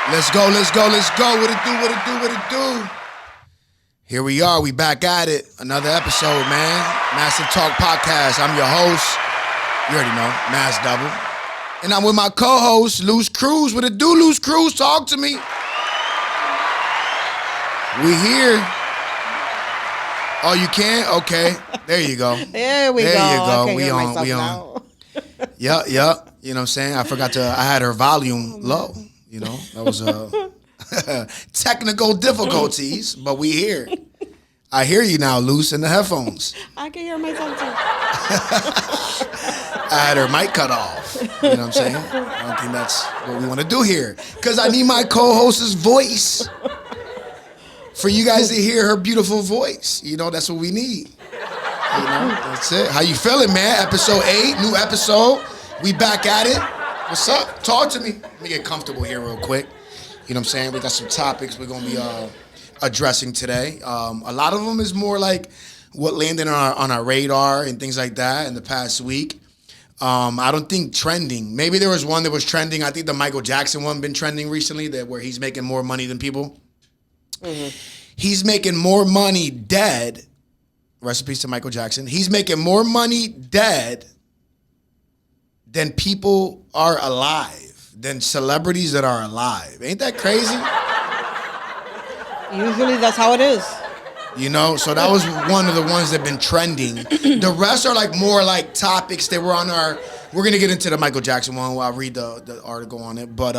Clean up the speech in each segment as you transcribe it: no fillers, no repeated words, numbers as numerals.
Let's go, let's go, let's go. What it do, what it do, what it do? Here we are, we back at it. Another episode, man. Massive Talk Podcast. I'm your host. You already know, Mass Double. And I'm with my co-host, Loose Cruz. What it do, Loose Cruz? Talk to me. We here. Oh, you can? Okay. There you go. There we go. There you go. I We hear on. myself We on. now. Yup. You know what I'm saying? I had her volume low. You know, that was technical difficulties, but we here. I hear you now, Loose, in the headphones. I can hear myself too. I had her mic cut off. You know what I'm saying? I don't think that's what we want to do here. Because I need my co-host's voice. For you guys to hear her beautiful voice. You know, that's what we need. You know, that's it. How you feeling, man? Episode 8, new episode. We back at it. What's up? Talk to me. Let me get comfortable here real quick. You know what I'm saying? We got some topics we're going to be addressing today. A lot of them is more like what landed on our radar and things like that in the past week. I don't think trending. Maybe there was one that was trending. I think the Michael Jackson one been trending recently, that where he's making more money than people. Mm-hmm. He's making more money dead. Rest in peace to Michael Jackson. He's making more money dead than people are alive, than celebrities that are alive. Ain't that crazy? Usually that's how it is. You know, so that was one of the ones that been trending. The rest are like more like topics that were on our. We're gonna get into the Michael Jackson one. I'll read the article on it, but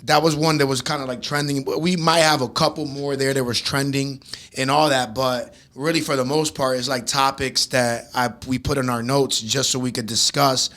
that was one that was kind of like trending. We might have a couple more there that was trending and all that, but really for the most part, it's like topics that we put in our notes just so we could discuss,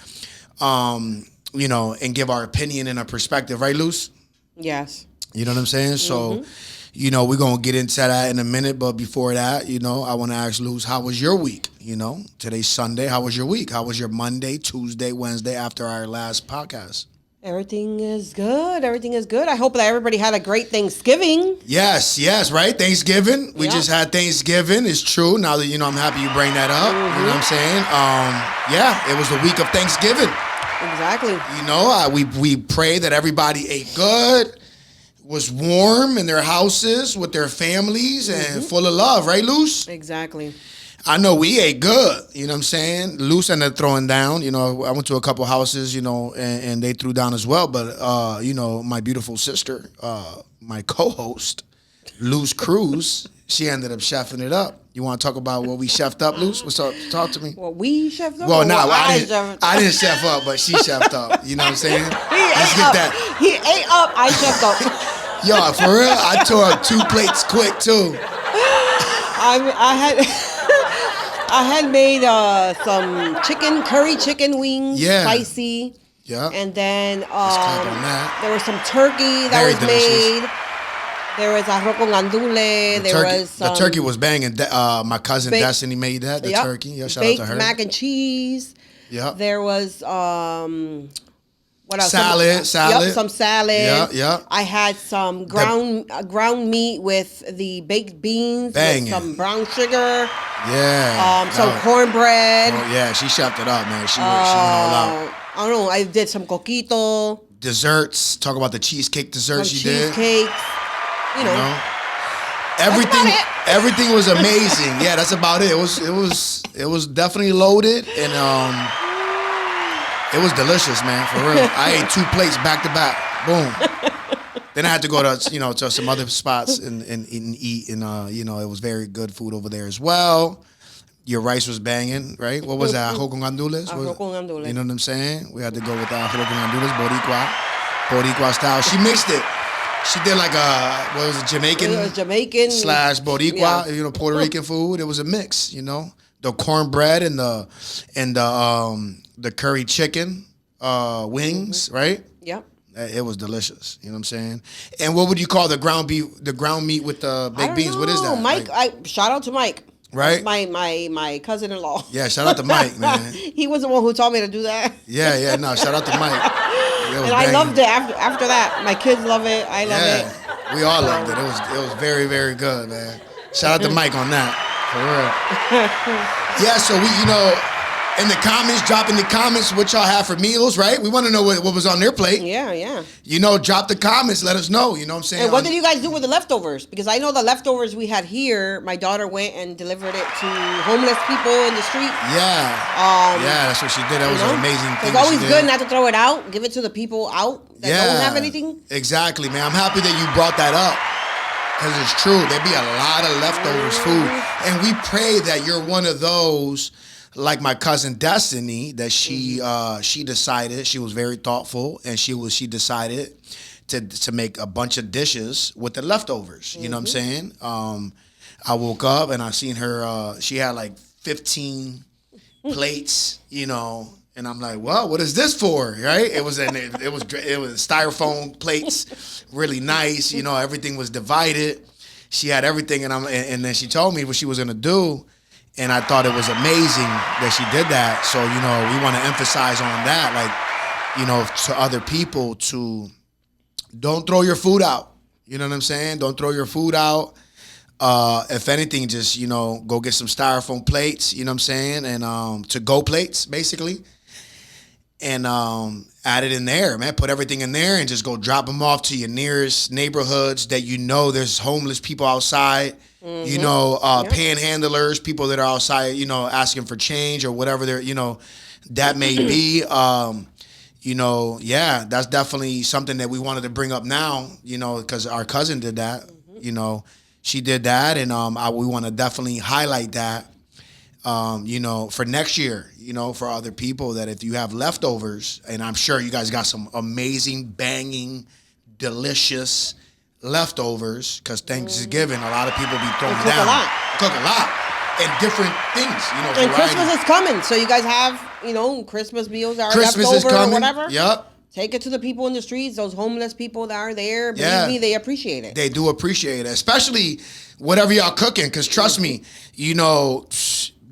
you know, and give our opinion and a perspective, right, Luce? Yes. You know what I'm saying? So. You know, we're going to get into that in a minute, but before that, you know, I want to ask Luz, how was your week? You know, today's Sunday. How was your week? How was your Monday, Tuesday, Wednesday after our last podcast? Everything is good. Everything is good. I hope that everybody had a great Thanksgiving. Yes, right? Thanksgiving. We just had Thanksgiving. It's true. Now that, you know, I'm happy you bring that up. Mm-hmm. You know what I'm saying? Yeah, it was the week of Thanksgiving. Exactly. You know, we pray that everybody ate good, was warm in their houses with their families and full of love, right, Luce? Exactly. I know we ate good, you know what I'm saying? Luce ended up throwing down, you know, I went to a couple houses, you know, and they threw down as well, but, you know, my beautiful sister, my co-host, Luce Cruz, she ended up chefing it up. You want to talk about what we chefed up, Luce? What's up? Talk to me. What we chefed up? Well, no, I didn't chef up, but she chefed up. You know what I'm saying? Let's get that. He ate up, I chefed up. Yo, for real, I tore up 2 plates quick too. I had made some curry chicken wings, spicy. Yeah. And then there was some turkey that was made. There was arroz con andule. The turkey was banging. My cousin Destiny made that. The turkey. Yeah, shout out to her. Baked mac and cheese. Yeah. There was what else? Salad. Yep, some salad. Yeah. I had some ground meat with the baked beans. Banging. With some brown sugar. Yeah. Some cornbread. Oh, yeah, she chefed it up, man. She went all out. I don't know. I did some coquito. Desserts. Talk about the cheesecake desserts you did. Cheesecake. You know. Everything was amazing. Yeah, that's about it. It was definitely loaded and it was delicious, man, for real. I ate 2 plates back to back. Boom. Then I had to go to, you know, to some other spots and eat, and you know, it was very good food over there as well. Your rice was banging, right? What was that? Arroz con gandules? Arroz con gandules. You know what I'm saying? We had to go with the arroz con gandules, Boricua style. She mixed it. She did like Jamaican / Boricua, you know, Puerto Rican food. It was a mix, you know. The cornbread and the curry chicken wings, right? Yep. It was delicious. You know what I'm saying? And what would you call the ground meat with the baked beans? Know. What is that? Mike, shout out to Mike. Right? My cousin-in-law. Yeah, shout out to Mike, man. He was the one who taught me to do that. Yeah, no, shout out to Mike. And I loved it after that. My kids love it. I love it. We all loved it. It was very, very good, man. Shout out to Mike on that. For real. Yeah, so we, you know, in the comments, drop in the comments what y'all have for meals, right? We want to know what was on their plate. Yeah, yeah. You know, drop the comments. Let us know. You know what I'm saying? And what did you guys do with the leftovers? Because I know the leftovers we had here, my daughter went and delivered it to homeless people in the street. Yeah. Yeah, that's what she did. That was an amazing thing. It's always good not to throw it out. Give it to the people out that don't have anything. Exactly, man. I'm happy that you brought that up. Because it's true. There'd be a lot of leftovers food. And we pray that you're one of those, like my cousin Destiny, that she decided, she was very thoughtful, and she decided to make a bunch of dishes with the leftovers. You know what I'm saying? I woke up and I seen her, she had like 15 plates, you know, and I'm like, well, what is this for? Right? It was styrofoam plates, really nice. You know, everything was divided. She had everything, and then she told me what she was gonna do, and I thought it was amazing that she did that. So you know, we want to emphasize on that, like, you know, to other people, to don't throw your food out. You know what I'm saying? Don't throw your food out. If anything, just, you know, go get some styrofoam plates. You know what I'm saying? And to-go plates, basically. And add it in there, man. Put everything in there and just go drop them off to your nearest neighborhoods that you know there's homeless people outside. You know, panhandlers, people that are outside, you know, asking for change or whatever they're, you know, that may be. You know, yeah, that's definitely something that we wanted to bring up now, you know, because our cousin did that. You know, she did that, and we want to definitely highlight that. You know, for next year, you know, for other people, that if you have leftovers, and I'm sure you guys got some amazing, banging, delicious leftovers, because Thanksgiving, a lot of people be throwing down. Cook a lot. And different things, you know. And Christmas is coming, so you guys have, you know, Christmas meals are Christmas left over is coming. or whatever. Yep. Take it to the people in the streets, those homeless people that are there. Believe me, they appreciate it. They do appreciate it, especially whatever y'all cooking, because trust me, you know,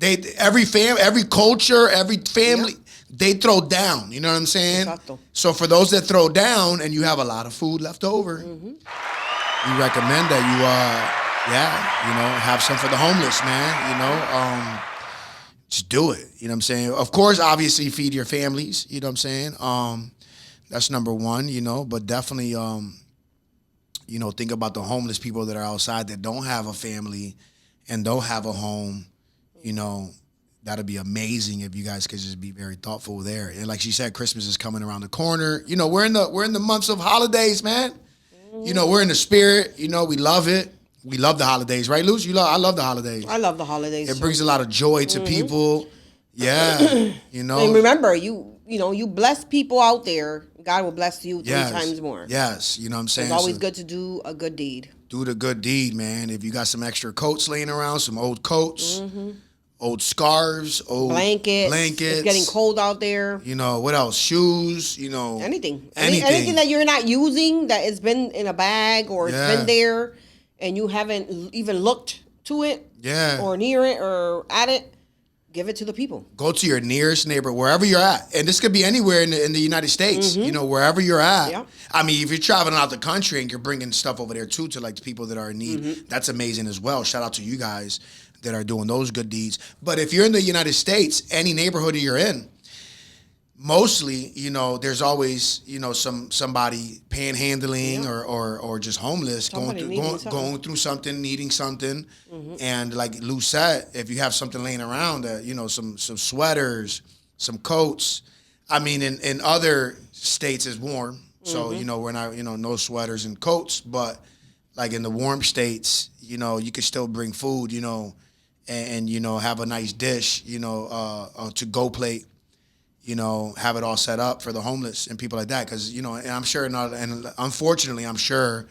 every culture, every family, they throw down. You know what I'm saying? Exacto. So for those that throw down and you have a lot of food left over, we recommend that you know, have some for the homeless, man. You know, just do it. You know what I'm saying? Of course, obviously feed your families. You know what I'm saying? That's number one. You know, but definitely, you know, think about the homeless people that are outside that don't have a family and don't have a home. You know, that'd be amazing if you guys could just be very thoughtful there. And like she said, Christmas is coming around the corner. You know, we're in the months of holidays, man. You know, we're in the spirit. You know, we love it. We love the holidays, right, Luce? I love the holidays. I love the holidays. It brings a lot of joy to people. Yeah, you know. And remember, you know, you bless people out there, God will bless you 3 times more. Yes, you know what I'm saying? It's always good to do a good deed. Do the good deed, man. If you got some extra coats laying around, some old coats, old scarves, old blankets. It's getting cold out there. You know, what else? Shoes, you know. Anything that you're not using, that it's been in a bag or it's been there and you haven't even looked to it or near it or at it, give it to the people. Go to your nearest neighbor, wherever you're at. And this could be anywhere in the United States, you know, wherever you're at. Yeah. I mean, if you're traveling out the country and you're bringing stuff over there too to like the people that are in need, that's amazing as well. Shout out to you guys that are doing those good deeds. But if you're in the United States, any neighborhood you're in, mostly, you know, there's always, you know, somebody panhandling or just homeless, going through something, needing something. And like Lou said, if you have something laying around, you know, some sweaters, some coats. I mean, in other states it's warm, so you know, we're not, you know, no sweaters and coats. But like in the warm states, you know, you could still bring food, you know, and you know, have a nice dish, you know, to-go plate. You know, have it all set up for the homeless and people like that. Because, you know, and I'm sure, and unfortunately, I'm sure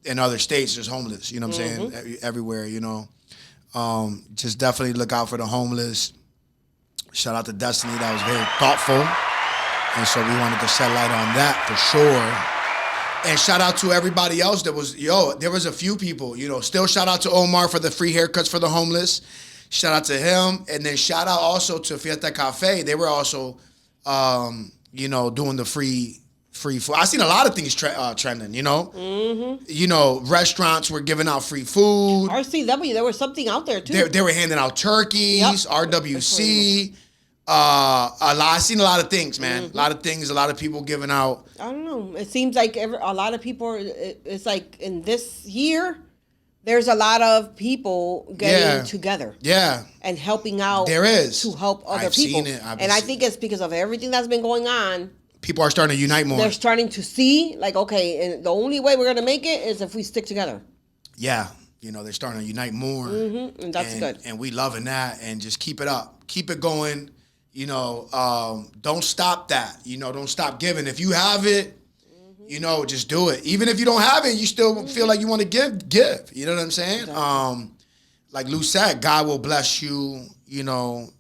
in other states there's homeless, you know what I'm saying, everywhere, you know. Just definitely look out for the homeless. Shout out to Destiny, that was very thoughtful. And so we wanted to shed light on that for sure. And shout out to everybody else that was, there was a few people, you know, still shout out to Omar for the free haircuts for the homeless. Shout out to him. And then shout out also to Fiesta Cafe. They were also, you know, doing the free food. I seen a lot of things trending, you know. You know, restaurants were giving out free food. RCW, there was something out there too. They were handing out turkeys, RWC. I've seen a lot of things, man. A lot of things. A lot of people giving out. I don't know. It seems like a lot of people. It's like in this year, there's a lot of people getting together. Yeah. And helping out. There is to help other people. Seen it. And I think it's because of everything that's been going on. People are starting to unite more. They're starting to see, like, okay, and the only way we're gonna make it is if we stick together. Yeah. They're starting to unite more. And that's good. And we loving that, and just keep it up. Keep it going. Don't stop that. Don't stop giving. If you have it, just do it. Even if you don't have it, you still feel like you want to give. You know what I'm saying? Exactly. Like Lou said, God will bless you, 3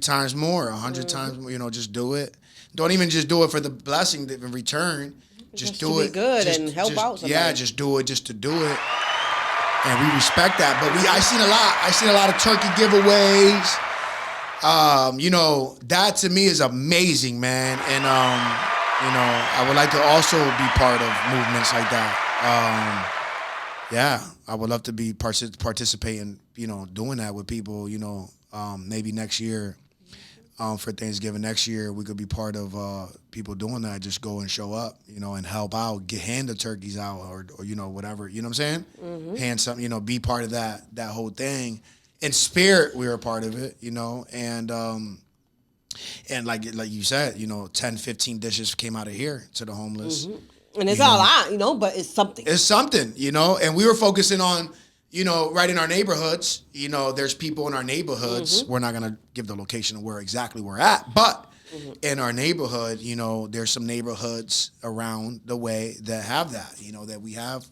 times more, 100 times more, just do it. Don't even just do it for the blessing in return. Just do it. Be good and help out somebody. Yeah, just do it just to do it. And we respect that. But I seen a lot of turkey giveaways. That to me is amazing, man. And I would like to also be part of movements like that. I would love to be participating, doing that with people, maybe next year, for Thanksgiving next year, we could be part of people doing that. Just go and show up, and help out, hand the turkeys out or whatever, you know what I'm saying? Mm-hmm. Hand something, be part of that whole thing. In spirit, we were a part of it, and like you said, 10, 15 dishes came out of here to the homeless. Mm-hmm. And it's not a lot, but it's something. It's something, and we were focusing on, right in our neighborhoods, there's people in our neighborhoods. Mm-hmm. We're not going to give the location of where exactly we're at, but in our neighborhood, there's some neighborhoods around the way that have that, that we have,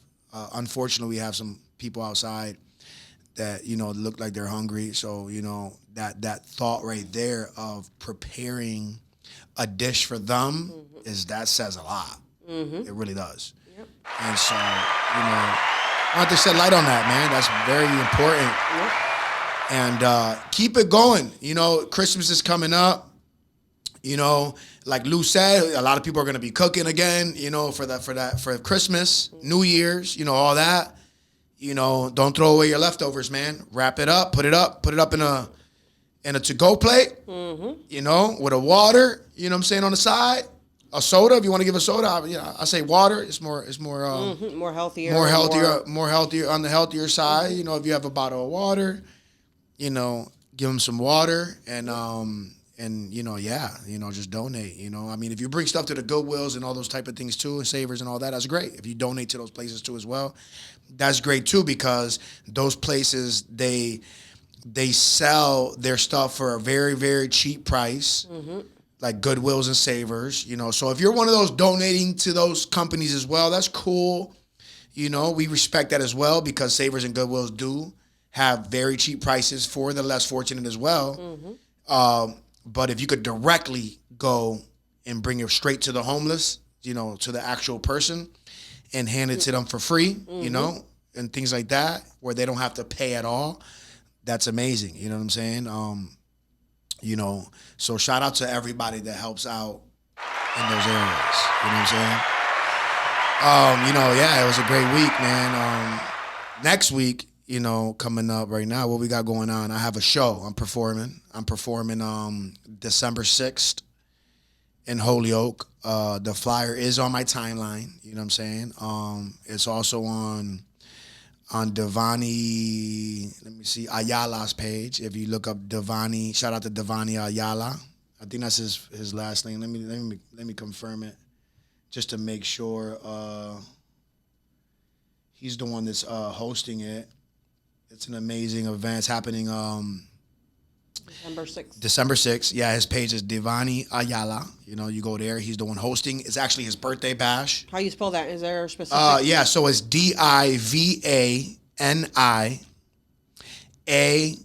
unfortunately, we have some people outside that, look like they're hungry. So, that thought right there of preparing a dish for them that says a lot. Mm-hmm. It really does. Yep. And so, I want to shed light on that, man. That's very important. Yep. And keep it going. Christmas is coming up. Like Lou said, a lot of people are going to be cooking again, for Christmas, New Year's, all that. Don't throw away your leftovers, man. Wrap it up, put it up in a to-go plate, with a water, on the side. A soda, if you want to give a soda, I say water. It's more more healthier. More healthier on the healthier side. If you have a bottle of water, give them some water and just donate. If you bring stuff to the Goodwills and all those type of things too, and Savers and all that, that's great. If you donate to those places too as well, that's great too, because those places they sell their stuff for a very, very cheap price. Mm-hmm. Like Goodwills and Savers, So if you're one of those donating to those companies as well, that's cool. We respect that as well, because Savers and Goodwills do have very cheap prices for the less fortunate as well. Mm-hmm. But if you could directly go and bring it straight to the homeless, to the actual person and hand it to them for free, and things like that, where they don't have to pay at all, that's amazing. You know what I'm saying? So shout out to everybody that helps out in those areas. You know what I'm saying? It was a great week, man. Next week, coming up right now, what we got going on? I have a show. I'm performing December 6th in Holyoke. The flyer is on my timeline. You know what I'm saying? It's also on Devani, let me see, Ayala's page. If you look up Devani, shout out to Devani Ayala. I think that's his last name. Let me confirm it, just to make sure. He's the one that's hosting it. It's an amazing event. It's happening December 6th. Yeah, his page is Devani Ayala. You go there. He's the one hosting. It's actually his birthday bash. How you spell that? Is there a specific? Yeah, so it's DIVANI AYALA.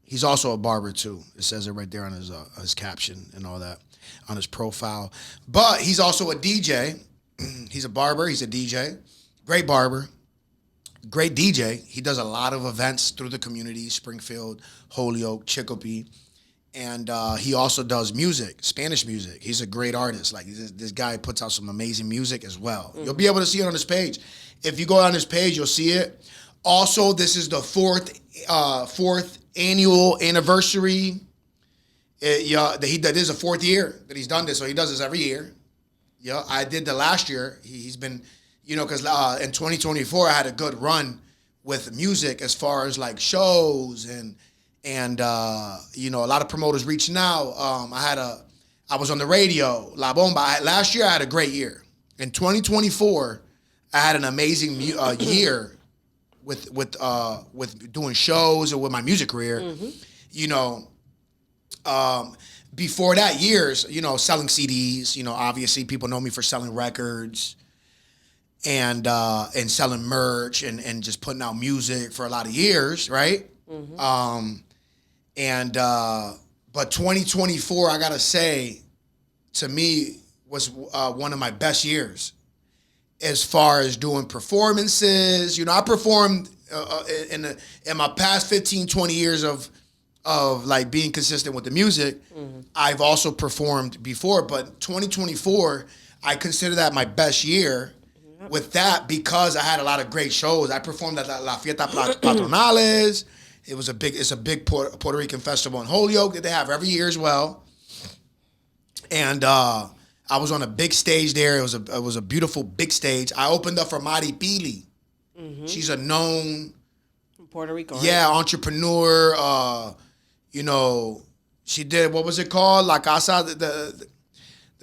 He's also a barber too. It says it right there on his caption and all that, on his profile. But he's also a DJ. He's a barber. He's a DJ. Great barber. Great DJ. He does a lot of events through the community, Springfield, Holyoke, Chicopee. And he also does music, Spanish music. He's a great artist. Like, this guy puts out some amazing music as well. Mm-hmm. You'll be able to see it on his page. If you go on his page, you'll see it. Also, this is the fourth annual anniversary. This is the 4th year that he's done this, so he does this every year. Yeah, I did the last year. He's been, because in 2024 I had a good run with music as far as like shows and a lot of promoters reaching out. I was on the radio, La Bomba. Last year I had a great year. In 2024, I had an amazing year with doing shows and with my music career. Mm-hmm. Before that, years, selling CDs. Obviously people know me for selling records and selling merch and just putting out music for a lot of years, right? Mm-hmm. But 2024, I gotta say, to me, was one of my best years as far as doing performances. I performed in my past 15, 20 years of like being consistent with the music. Mm-hmm. I've also performed before, but 2024, I consider that my best year with that because I had a lot of great shows. I performed at La Fiesta Patronales. It's a big Puerto Rican festival in Holyoke that they have every year as well. And I was on a big stage there. It was a beautiful big stage. I opened up for Mari Pili. Mm-hmm. She's a known from Puerto Rico. Yeah, right? Entrepreneur. She did, what was it called? La Casa de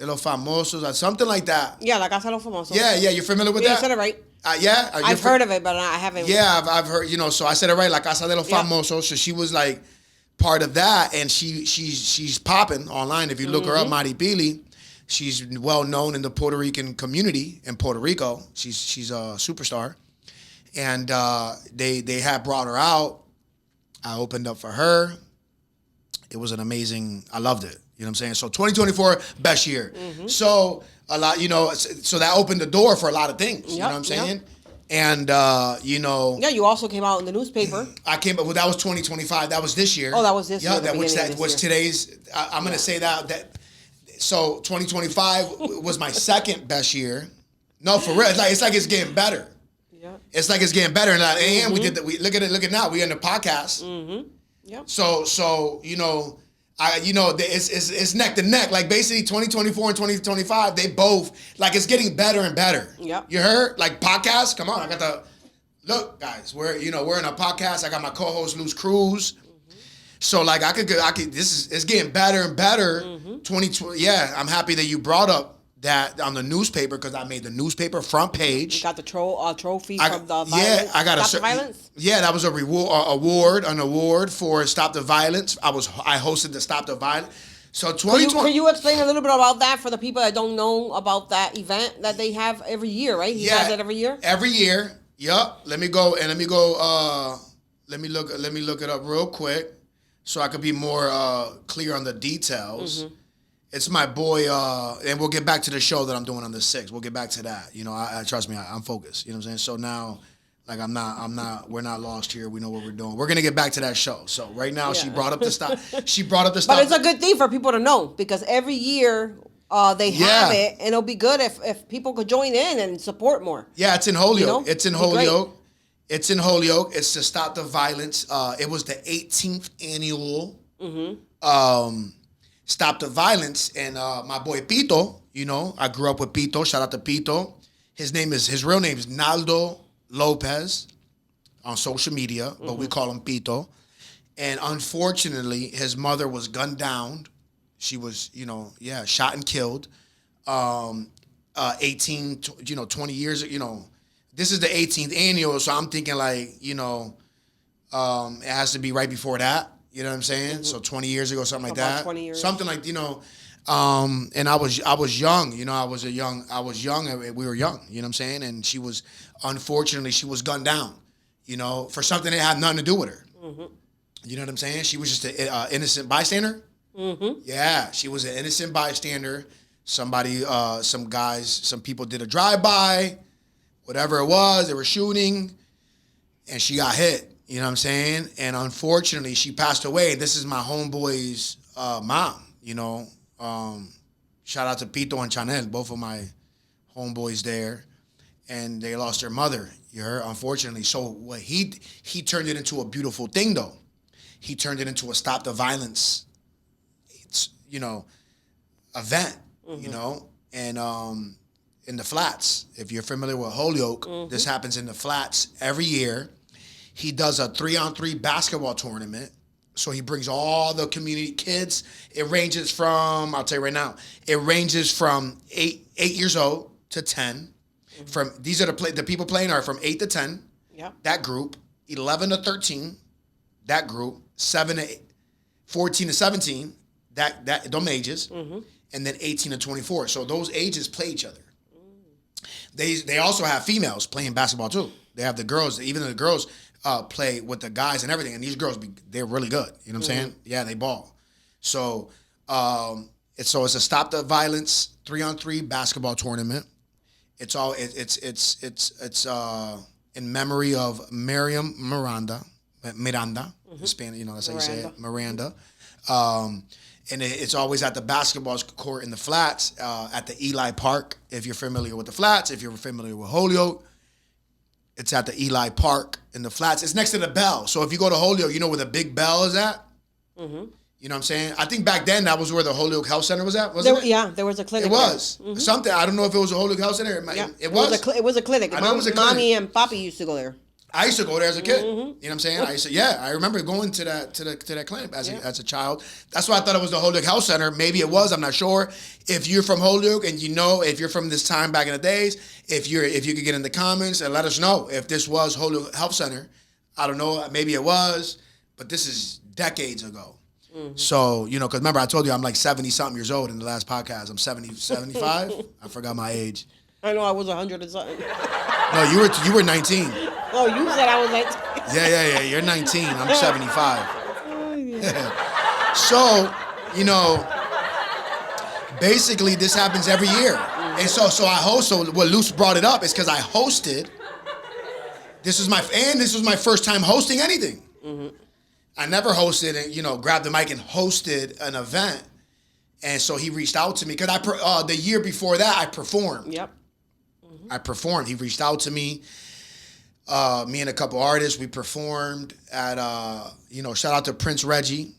los Famosos or something like that. Yeah, La Casa de los Famosos. Yeah, you're familiar with that? You said it right. Yeah? I've heard of it, but I haven't. Yeah, I've heard, so I said it right, La Casa de los Famosos. So she was like part of that, and she's popping online. If you look her up, Mari Pili, she's well known in the Puerto Rican community in Puerto Rico. She's a superstar. And they had brought her out. I opened up for her. It was an amazing, I loved it. You know what I'm saying? So 2024, best year. Mm-hmm. So a lot, so that opened the door for a lot of things. Yep, you know what I'm saying? Yep. And, Yeah, you also came out in the newspaper. I came, but that was 2025. That was this year. Oh, that was this year. Yeah, that was today's, I'm going to say that. So 2025 was my second best year. No, for real. It's like it's getting better. Yeah. It's like it's getting better. And we did that. We look at it now. We in the podcast. Mm-hmm. Yep. So it's neck to neck. Like basically 2024 and 2025, they both it's getting better and better. Yep. You heard? Like podcast. Come on, I got the look, guys. We're in a podcast. I got my co-host Luz Cruz. Mm-hmm. So I could. It's getting better and better. Mm-hmm. 2020. Yeah, I'm happy that you brought up that on the newspaper because I made the newspaper front page. You got the trophy from the violence. Yeah, I got Stop the Violence. Yeah, that was an award for Stop the Violence. I hosted the Stop the Violence. So 2020. Can you explain a little bit about that for the people that don't know about that event that they have every year, right? He has it every year. Every year. Yup. Let me look it up real quick so I could be more clear on the details. Mm-hmm. It's my boy, and we'll get back to the show that I'm doing on the 6th. We'll get back to that. I trust me, I'm focused. You know what I'm saying? So now, we're not lost here. We know what we're doing. We're gonna get back to that show. So right now, she brought up the stuff. But it's a good thing for people to know because every year they have it, and it'll be good if people could join in and support more. Yeah, it's in Holyoke. It's in Holyoke. It's in Holyoke. It's to stop the violence. It was the 18th annual. Mm-hmm. Stop the Violence, and my boy Pito, I grew up with Pito. Shout out to Pito. His real name is Naldo Lopez on social media, but we call him Pito. And unfortunately, his mother was gunned down. She was, shot and killed. 18, 20 years, this is the 18th annual, so I'm thinking it has to be right before that. You know what I'm saying? Mm-hmm. So 20 years ago, something like that. 20 years. Something like, and I was young, I was young and we were young, you know what I'm saying? And unfortunately, she was gunned down, for something that had nothing to do with her. Mm-hmm. You know what I'm saying? She was just an innocent bystander. Mm-hmm. Yeah, she was an innocent bystander. Somebody, some people did a drive-by, whatever it was, they were shooting, and she got hit. You know what I'm saying? And unfortunately, she passed away. This is my homeboy's mom, Shout out to Pito and Chanel, both of my homeboys there. And they lost their mother, you heard, unfortunately. So what he turned it into a beautiful thing, though. he turned it into a stop the violence, event, and in the flats. If you're familiar with Holyoke, this happens in the flats every year. He does a 3-on-3 basketball tournament. So he brings all the community kids. It ranges from, I'll tell you right now, it ranges from 8 years old to 10. From these are the people playing are from 8 to 10. Yep. That group, 11 to 13. That group, 14 to 17. Those ages, and then 18 to 24. So those ages play each other. They also have females playing basketball too. They have the girls. Even the girls play with the guys and everything. And these girls, they're really good. You know what I'm saying? Yeah, they ball. So it's a stop the violence 3-on-3 basketball tournament. It's in memory of Miriam Miranda, Spanish. That's how you say it, Miranda. And it's always at the basketball court in the flats, at the Eli Park. If you're familiar with the flats, if you're familiar with Holyoke, it's at the Eli Park in the flats. It's next to the Bell. So if you go to Holyoke, you know where the big Bell is at? Mm-hmm. You know what I'm saying? I think back then that was where the Holyoke Health Center was at, wasn't it? Yeah, there was a clinic. It was. Something. I don't know if it was a Holyoke Health Center. It was. It was a clinic. I know it was a clinic. Mommy and Papi used to go there. I used to go there as a kid. You know what I'm saying? I remember going to that clinic as a child. That's why I thought it was the Holyoke Health Center. Maybe it was. I'm not sure. If you're from Holyoke and if you're from this time back in the days, if you could get in the comments and let us know if this was Holyoke Health Center. I don't know. Maybe it was, but this is decades ago. So, because remember I told you I'm like 70-something years old in the last podcast. I'm 75. I forgot my age. I know I was 100 and something. No, you were 19. Oh, you said I was 19. Yeah. You're 19. I'm 75. Oh, yeah. So, basically this happens every year. And so I host. So what Luce brought it up is because I hosted. This was my first time hosting anything. I never hosted and grabbed the mic and hosted an event. And so he reached out to me because the year before that I performed. Yep. I performed. He reached out to me. Me and a couple artists, we performed at, shout out to Prince Reggie.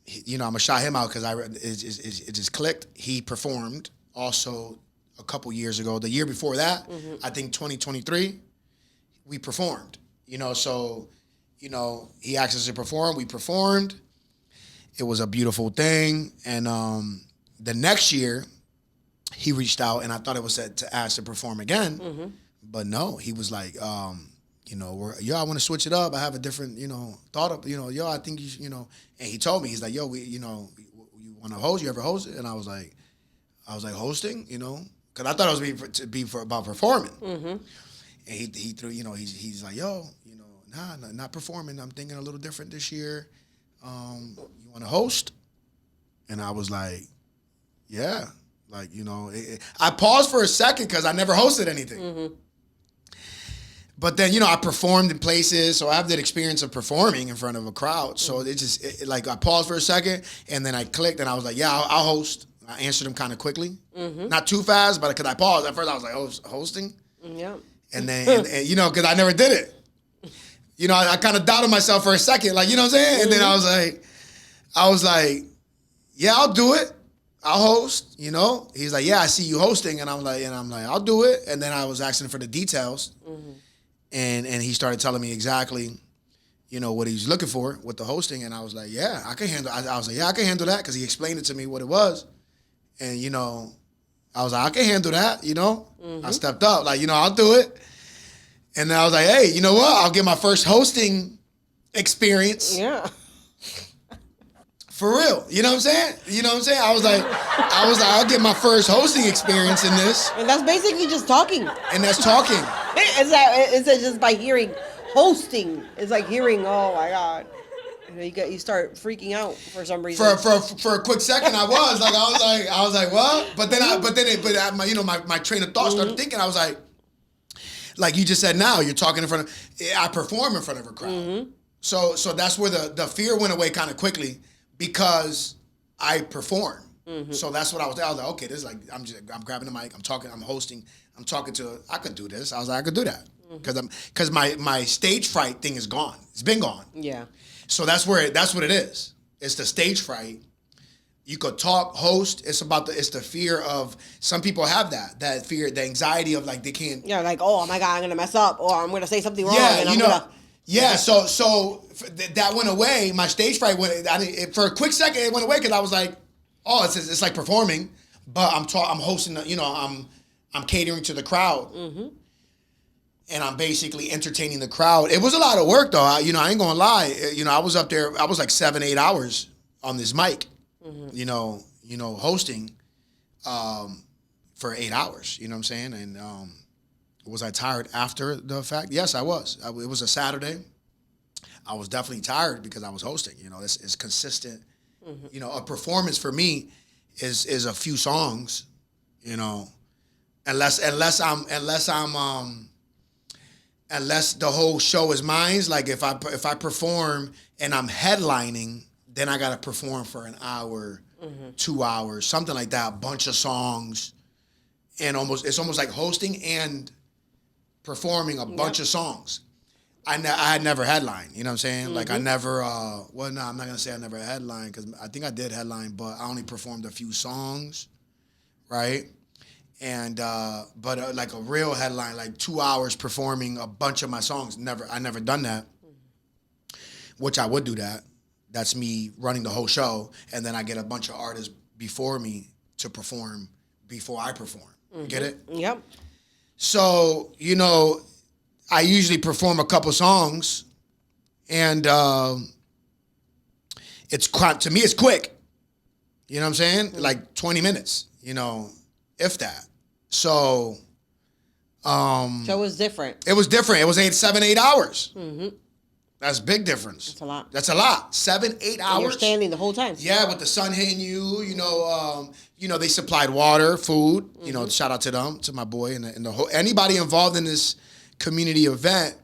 I'm going to shout him out because it just clicked. He performed also a couple years ago. The year before that, I think 2023, we performed. So, he asked us to perform. We performed. It was a beautiful thing. And the next year, he reached out, and I thought it was to ask to perform again. But no, he was like, I want to switch it up. I have a different, thought of, I think you should, and he told me, he's like, you want to host? You ever host it? And I was like, hosting, because I thought it was about performing. And he threw, he's like, not performing. I'm thinking a little different this year. You want to host? And I was like, yeah. Like, I paused for a second because I never hosted anything. But then, I performed in places, so I have that experience of performing in front of a crowd. So I paused for a second, and then I clicked, and I was like, yeah, I'll host. I answered him kind of quickly. Not too fast, but because I paused. At first, I was like, hosting? Yeah. And then, because I never did it. I kind of doubted myself for a second, like, you know what I'm saying? And then I was like, yeah, I'll do it. I'll host, He's like, yeah, I see you hosting. And I'm like, I'll do it. And then I was asking for the details. And he started telling me exactly, what he's looking for with the hosting. And I was like, yeah, I can handle I was like, yeah, I can handle that because he explained it to me what it was. And, I was like, I can handle that, I stepped up, like, I'll do it. And then I was like, hey, you know what? I'll get my first hosting experience. Yeah. For real. You know what I'm saying? I was like, I'll get my first hosting experience in this. And that's basically just talking. And that's talking. It's just by hearing hosting. It's like hearing, oh my God. You start freaking out for some reason. For a quick second, I was like, what? But then my train of thought started thinking. I was like you just said. Now you're talking in front of. I perform in front of a crowd. So that's where the fear went away kind of quickly because I perform. Mm-hmm. So that's what I was like, okay, this is like, I'm grabbing the mic, I'm talking, I'm hosting, I'm talking to, I could do this. I was like, I could do that. Because my stage fright thing is gone. It's been gone. Yeah. So that's what it is. It's the stage fright. You could talk, host. It's the fear of, some people have that fear, the anxiety of like they can't. Yeah, like, oh my God, I'm gonna mess up, or I'm gonna say something wrong. Yeah, and Yeah, so that went away. My stage fright went. For a quick second, it went away because I was like, oh, it's like performing, but I'm hosting. I'm catering to the crowd. Mm-hmm. And I'm basically entertaining the crowd. It was a lot of work, though. I ain't gonna lie. I was up there. I was like 7-8 hours on this mic. Mm-hmm. Hosting for 8 hours. You know what I'm saying? And was I tired after the fact? Yes, I was. It was a Saturday. I was definitely tired because I was hosting. It's consistent. Mm-hmm. A performance for me is a few songs. Unless the whole show is mine. Like if I perform and I'm headlining, then I gotta perform for an hour, 2 hours, something like that. A bunch of songs, and it's almost like hosting and performing a bunch of songs. I had never headlined. You know what I'm saying? Mm-hmm. Like I never. I'm not gonna say I never headlined because I think I did headline, but I only performed a few songs, right? And but like a real headline, like 2 hours performing a bunch of my songs. I never done that. Which I would do that. That's me running the whole show, and then I get a bunch of artists before me to perform before I perform. Mm-hmm. Get it? Yep. So I usually perform a couple songs, and to me it's quick. You know what I'm saying? Mm-hmm. Like 20 minutes. If that. So it was different. It was different. It was 7-8 hours. Mm-hmm. That's a big difference. That's a lot. That's a lot. 7-8 hours. And you're standing the whole time. Yeah, with the sun hitting you. They supplied water, food. Mm-hmm. Shout out to them, to my boy, and the whole anybody involved in this community event.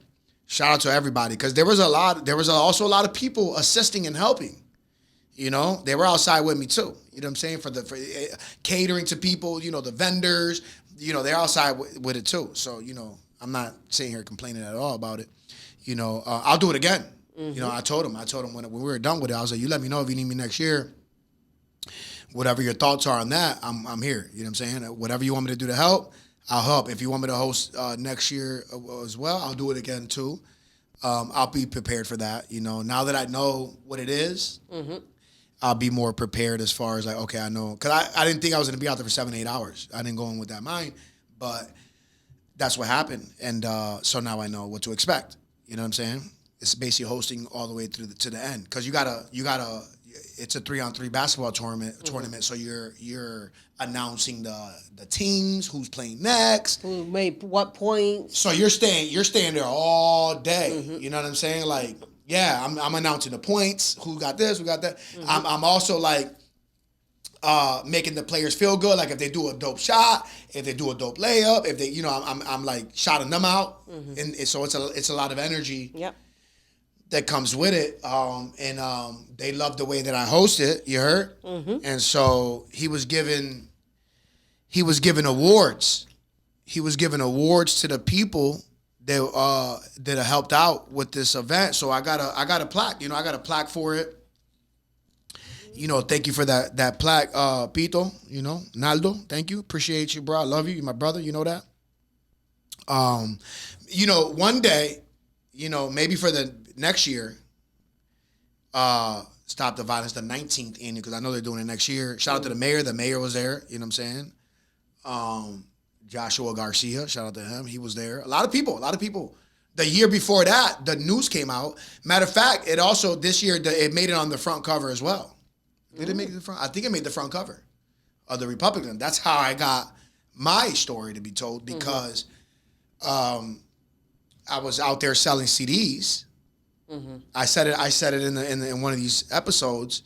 Shout out to everybody because there was also a lot of people assisting and helping. They were outside with me too. You know what I'm saying? For catering to people, the vendors, they're outside with it too. So, I'm not sitting here complaining at all about it. I'll do it again. Mm-hmm. I told him when we were done with it, I was like, you let me know if you need me next year. Whatever your thoughts are on that, I'm here. You know what I'm saying? Whatever you want me to do to help, I'll help. If you want me to host next year as well, I'll do it again too. I'll be prepared for that. Now that I know what it is, mm-hmm. I'll be more prepared as far as like, okay, I know. Because I didn't think I was going to be out there for 7-8 hours. I didn't go in with that mind. But that's what happened. And so now I know what to expect. You know what I'm saying? It's basically hosting all the way through to the end. Because you gotta. It's a 3-on-3 basketball tournament. Mm-hmm. So you're announcing the teams, who's playing next, who made what points. So you're staying there all day. Mm-hmm. You know what I'm saying? Like, yeah, I'm announcing the points, who got this, who got that. Mm-hmm. I'm also like making the players feel good. Like if they do a dope shot, if they do a dope layup, if they, I'm like shouting them out, mm-hmm. and so it's a lot of energy. Yep. That comes with it, and they loved the way that I hosted. You heard, mm-hmm. And so he was given awards. He was giving awards to the people that helped out with this event. So I got a plaque. I got a plaque for it. Thank you for that plaque, Pito. Naldo. Thank you. Appreciate you, bro. I love you. You're my brother. You know that. One day, maybe for the next year, Stop the Violence, the 19th annual, because I know they're doing it next year. Shout out to the mayor. The mayor was there. You know what I'm saying? Joshua Garcia, shout out to him. He was there. A lot of people. The year before that, the news came out. Matter of fact, it also, this year, it made it on the front cover as well. Did it make the front? I think it made the front cover of the Republican. That's how I got my story to be told, because I was out there selling CDs. Mm-hmm. I said it in one of these episodes.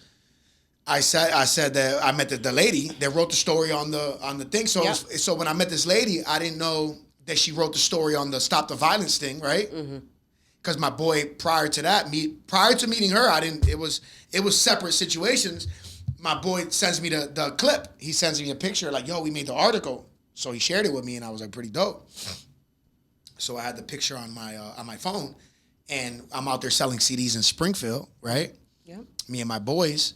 I said that I met the lady that wrote the story on the thing. So yep. So when I met this lady, I didn't know that she wrote the story on the Stop the Violence thing, right? Because my boy, prior to meeting her, I didn't. It was separate situations. my boy sends me the clip. He sends me a picture like, yo, we made the article. So he shared it with me, and I was like, pretty dope. So I had the picture on my phone, and I'm out there selling CDs in Springfield, right? Yeah. Me and my boys,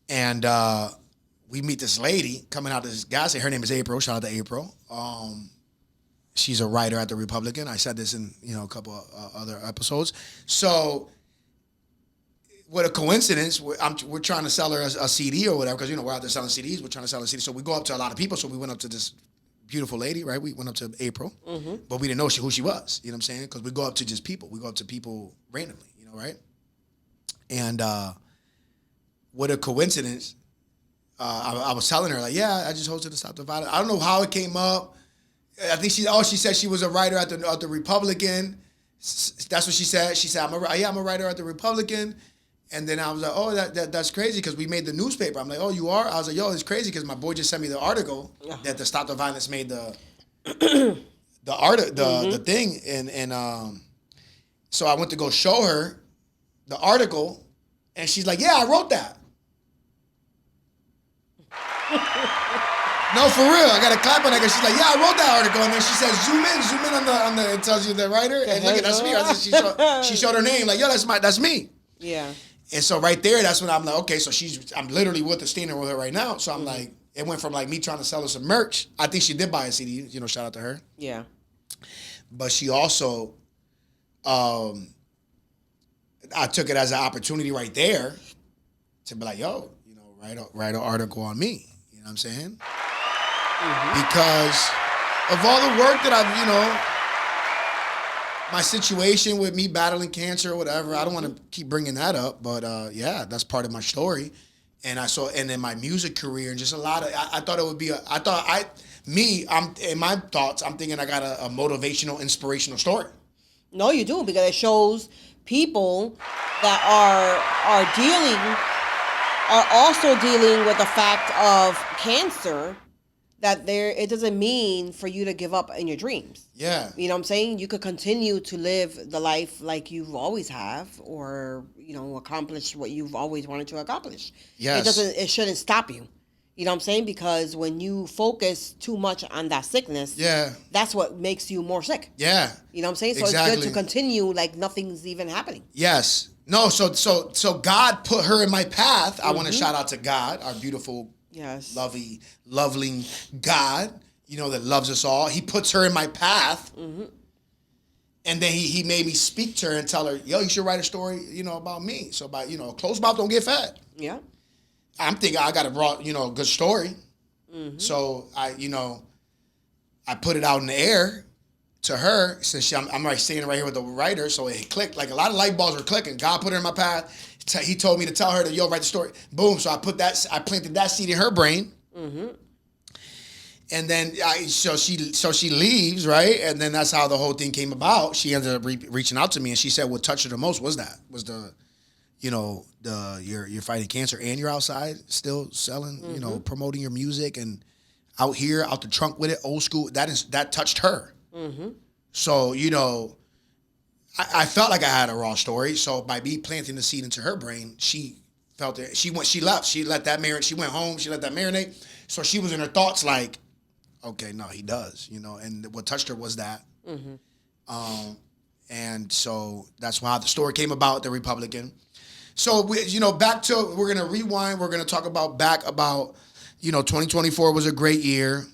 and we meet this lady coming out of this gas station. Her name is April. Shout out to April. She's a writer at the Republican. I said this in a couple of other episodes. So, what a coincidence! We're trying to sell her a CD or whatever because we're out there selling CDs. We're trying to sell a CD, so we go up to a lot of people. So we went up to this beautiful lady, right? We went up to April, but we didn't know who she was. You know what I'm saying? Because we go up to just people. We go up to people randomly, right? And what a coincidence! I was telling her like, yeah, I just hosted the Stop the Violence. I don't know how it came up. I think she said she was a writer at the Republican. That's what she said. She said, I'm a writer at the Republican. And then I was like, oh, that's crazy because we made the newspaper. I'm like, oh, you are? I was like, yo, it's crazy because my boy just sent me the article that the Stop the Violence made the thing. And so I went to go show her the article, and she's like, yeah, I wrote that. No, for real. I got to clap on that because she's like, yeah, I wrote that article. And then she says, zoom in on the it tells you the writer. And look, that's me. She showed her name. Like, yo, that's me. Yeah. And so right there, that's when I'm like, okay, so I'm literally with her, standing with her right now. So I'm like, it went from like me trying to sell her some merch. I think she did buy a CD, shout out to her. Yeah. But she also, I took it as an opportunity right there to be like, yo, write an article on me. You know what I'm saying? Because of all the work that I've, my situation with me battling cancer or whatever, I don't want to keep bringing that up, but yeah, that's part of my story. And and then my music career and just a lot of, I thought it would be I'm in my thoughts, I'm thinking I got a motivational, inspirational story. No, you do, because it shows people that are also dealing with the fact of cancer, that it doesn't mean for you to give up in your dreams. Yeah. You know what I'm saying? You could continue to live the life like you've always have, or, accomplish what you've always wanted to accomplish. Yes. It shouldn't stop you. You know what I'm saying? Because when you focus too much on that sickness, that's what makes you more sick. Yeah. You know what I'm saying? So It's good to continue like nothing's even happening. Yes. No, so God put her in my path. I want to shout out to God, our beautiful, lovely God, that loves us all. He puts her in my path. And then he made me speak to her and tell her, yo, you should write a story, about me. So about, closed mouth don't get fed. Yeah. I'm thinking I got a good story. So I put it out in the air to her since I'm right standing right here with the writer. So it clicked, like a lot of light bulbs were clicking. God put her in my path. He told me to tell her to, write the story. Boom. So I planted that seed in her brain. And then so she leaves, right? And then that's how the whole thing came about. She ended up reaching out to me, and she said what touched her the most was you're fighting cancer and you're outside still selling, promoting your music and out the trunk with it, old school. That touched her. So, I felt like I had a raw story. So by me planting the seed into her brain, she felt it. She left. She let that marinate. She went home. She let that marinate. So she was in her thoughts like, okay, no, he does, and what touched her was that. And so that's why the story came about, the Republican. So we're going to rewind. We're going to talk about 2024 was a great year.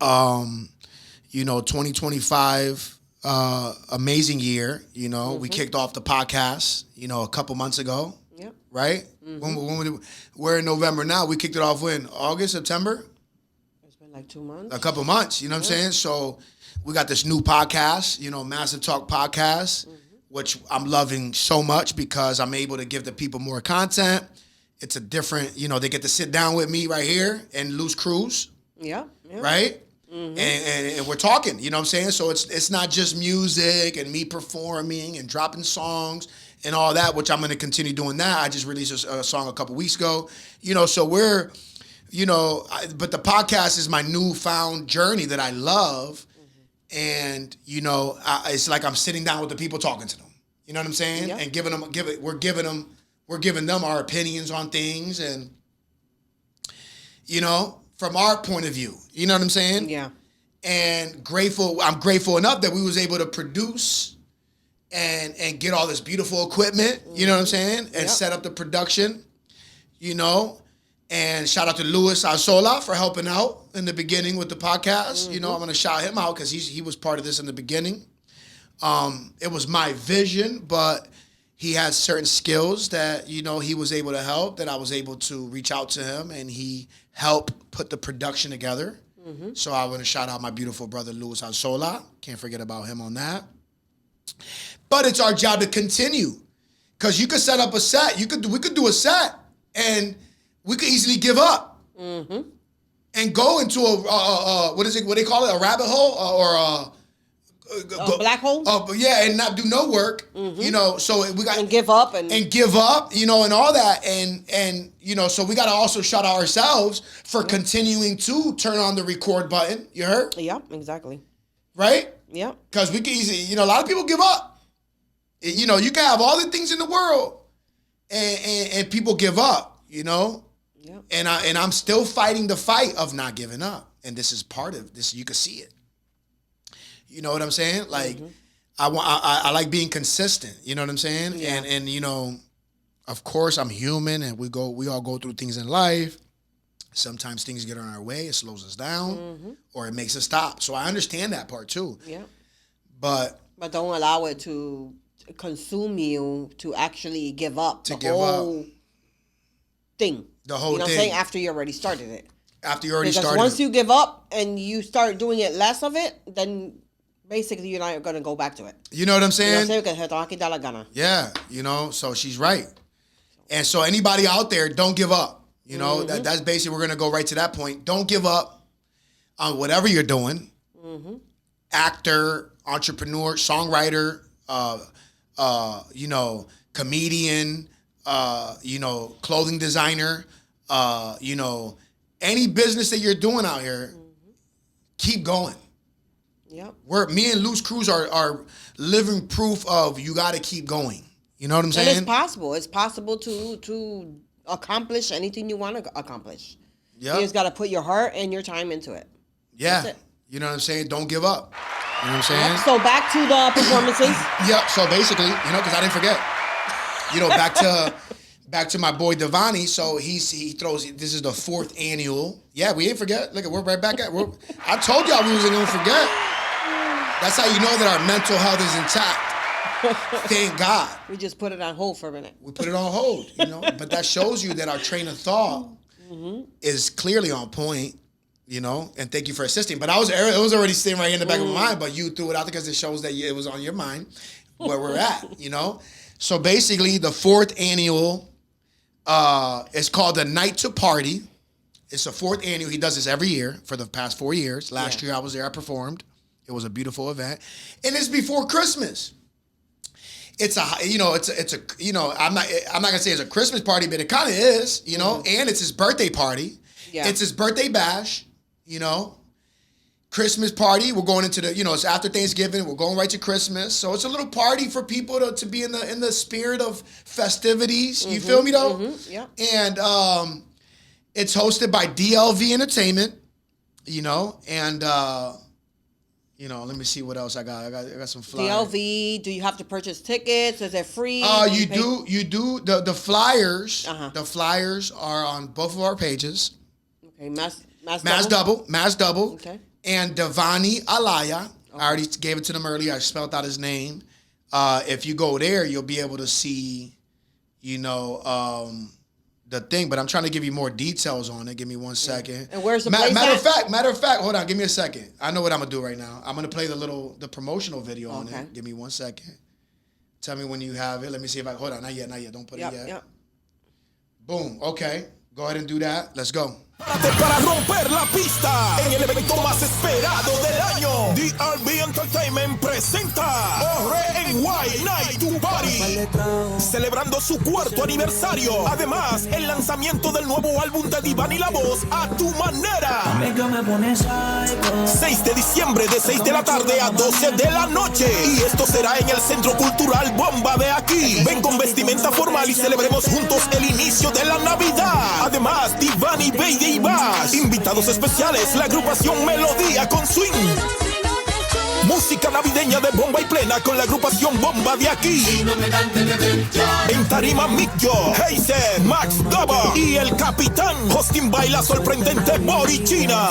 2025, amazing year. We kicked off the podcast, a couple months ago. Yep. Right? When we're in November now. We kicked it off when? August, September? It's been like 2 months. A couple months, you know what I'm saying? So we got this new podcast, Massive Talk Podcast, which I'm loving so much because I'm able to give the people more content. It's a different, they get to sit down with me right here and loose cruise. Yeah. Right? And we're talking, you know what I'm saying? So it's not just music and me performing and dropping songs and all that, which I'm going to continue doing that. I just released a song a couple weeks ago, so we're, but the podcast is my newfound journey that I love. And, it's like I'm sitting down with the people talking to them, you know what I'm saying? Yeah. And we're giving them our opinions on things. And you know, from our point of view. You know what I'm saying? Yeah. And I'm grateful enough that we was able to produce and get all this beautiful equipment, you know what I'm saying? And set up the production, you know. And shout out to Luis Arzola for helping out in the beginning with the podcast. You know, I'm going to shout him out because he was part of this in the beginning. It was my vision, but he has certain skills that, you know, he was able to help, that I was able to reach out to him, and he helped put the production together. So I want to shout out my beautiful brother, Luis Arzola. Can't forget about him on that. But it's our job to continue, because you could set up a set. We could do a set, and we could easily give up and go into a what they call it, a rabbit hole or a black hole. Yeah, and not do no work. You know, so we got and give up and give up. You know, and all that, and you know, so we got to also shout out ourselves for continuing to turn on the record button. You heard? Yeah, exactly. Right? Yeah. Because we can easily, you know, a lot of people give up. You know, you can have all the things in the world, and people give up. You know, and I'm still fighting the fight of not giving up, and this is part of this. You can see it. You know what I'm saying? Like, I like being consistent. You know what I'm saying? Yeah. And you know, of course, I'm human, and we all go through things in life. Sometimes things get on our way, it slows us down, or it makes us stop. So I understand that part too. Yeah. But don't allow it to consume you to actually give up the whole thing. The whole thing. You know what I'm saying? After you already started it. After you already started. Once you give up and you start doing it less of it, then basically you're not going to go back to it. You know what I'm saying? Yeah. You know, so she's right. And so anybody out there, don't give up. You know, that's basically, we're going to go right to that point. Don't give up on whatever you're doing. Actor, entrepreneur, songwriter, you know, comedian, you know, clothing designer, you know, any business that you're doing out here, keep going. Yep. Me and Luce Cruz are living proof of you got to keep going. You know what I'm saying? And it's possible. It's possible to accomplish anything you want to accomplish. Yeah. You just got to put your heart and your time into it. Yeah. You know what I'm saying? Don't give up. You know what I'm saying? So back to the performances. Yeah. So basically, you know, because I didn't forget. You know, back to my boy Devani. So he throws. This is the 4th annual. Yeah, we ain't forget. Look, we're right back at. I told y'all we wasn't gonna forget. That's how you know that our mental health is intact. Thank God. We just put it on hold for a minute. We put it on hold, you know. But that shows you that our train of thought is clearly on point, you know. And thank you for assisting. But it was already sitting right here in the back of my mind. But you threw it out because it shows that it was on your mind where we're at, you know. So basically, the 4th annual is called the Night to Party. It's the 4th annual. He does this every year for the past 4 years. Last year I was there. I performed. It was a beautiful event, and it's before Christmas. It's a you know I'm not gonna say it's a Christmas party, but it kind of is, you know. And it's his birthday party. Yeah. It's his birthday bash, you know. Christmas party. We're going into the, you know, it's after Thanksgiving. We're going right to Christmas, so it's a little party for people to be in the spirit of festivities. You feel me though? Yeah. And it's hosted by DLV Entertainment, you know, and you know, let me see what else I got. I got some flyers. DLV. Do you have to purchase tickets? Is it free? You do. The flyers. The flyers are on both of our pages. Okay, Mass Double. Okay. And Devani Alaya. Okay. I already gave it to them earlier. I spelled out his name. If you go there, you'll be able to see, you know, the thing. But I'm trying to give you more details on it. Give me 1 second. And where's the place Matter of fact, hold on. Give me a second. I know what I'm going to do right now. I'm going to play the promotional video on it. Give me 1 second. Tell me when you have it. Let me see if hold on. Not yet. Don't put it yet. Yep. Boom. Okay. Go ahead and do that. Let's go. Para romper la pista en el evento más esperado del año. The R&B Entertainment presenta O-R-N-Y Night to Party, celebrando su cuarto aniversario. Además, el lanzamiento del nuevo álbum de Diván y La Voz, A Tu Manera. 6 de diciembre de 6 de la tarde a 12 de la noche. Y esto será en el Centro Cultural Bomba de aquí. Ven con vestimenta formal y celebremos juntos el inicio de la Navidad. Además, Diván y Baby Bash. Invitados especiales, la agrupación Melodía con Swing. Música navideña de bomba y plena con la agrupación Bomba de aquí. En tarima Micheal, Heiser, Max Daba y el Capitán. Hosting baila sorprendente Borichina.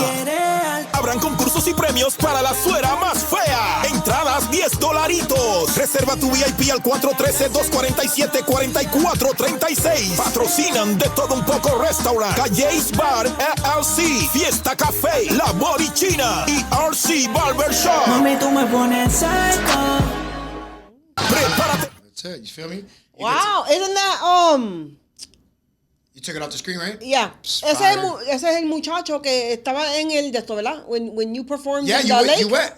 Habrán concursos y premios para la suera más fea. Entradas $10. Reserva tu VIP al 413-247-4436. Patrocinan De Todo Un Poco Restaurant, Calle's Bar, LLC, Fiesta Café, La Borichina y RC Barbershop. Mami, tú me pones psycho. Prepárate. That's it. You feel me? Wow, isn't that You took it off the screen, right? Yeah. Psst, Ese es el muchacho que estaba en el de esto, ¿verdad? When you performed Yeah, in the lake. you went.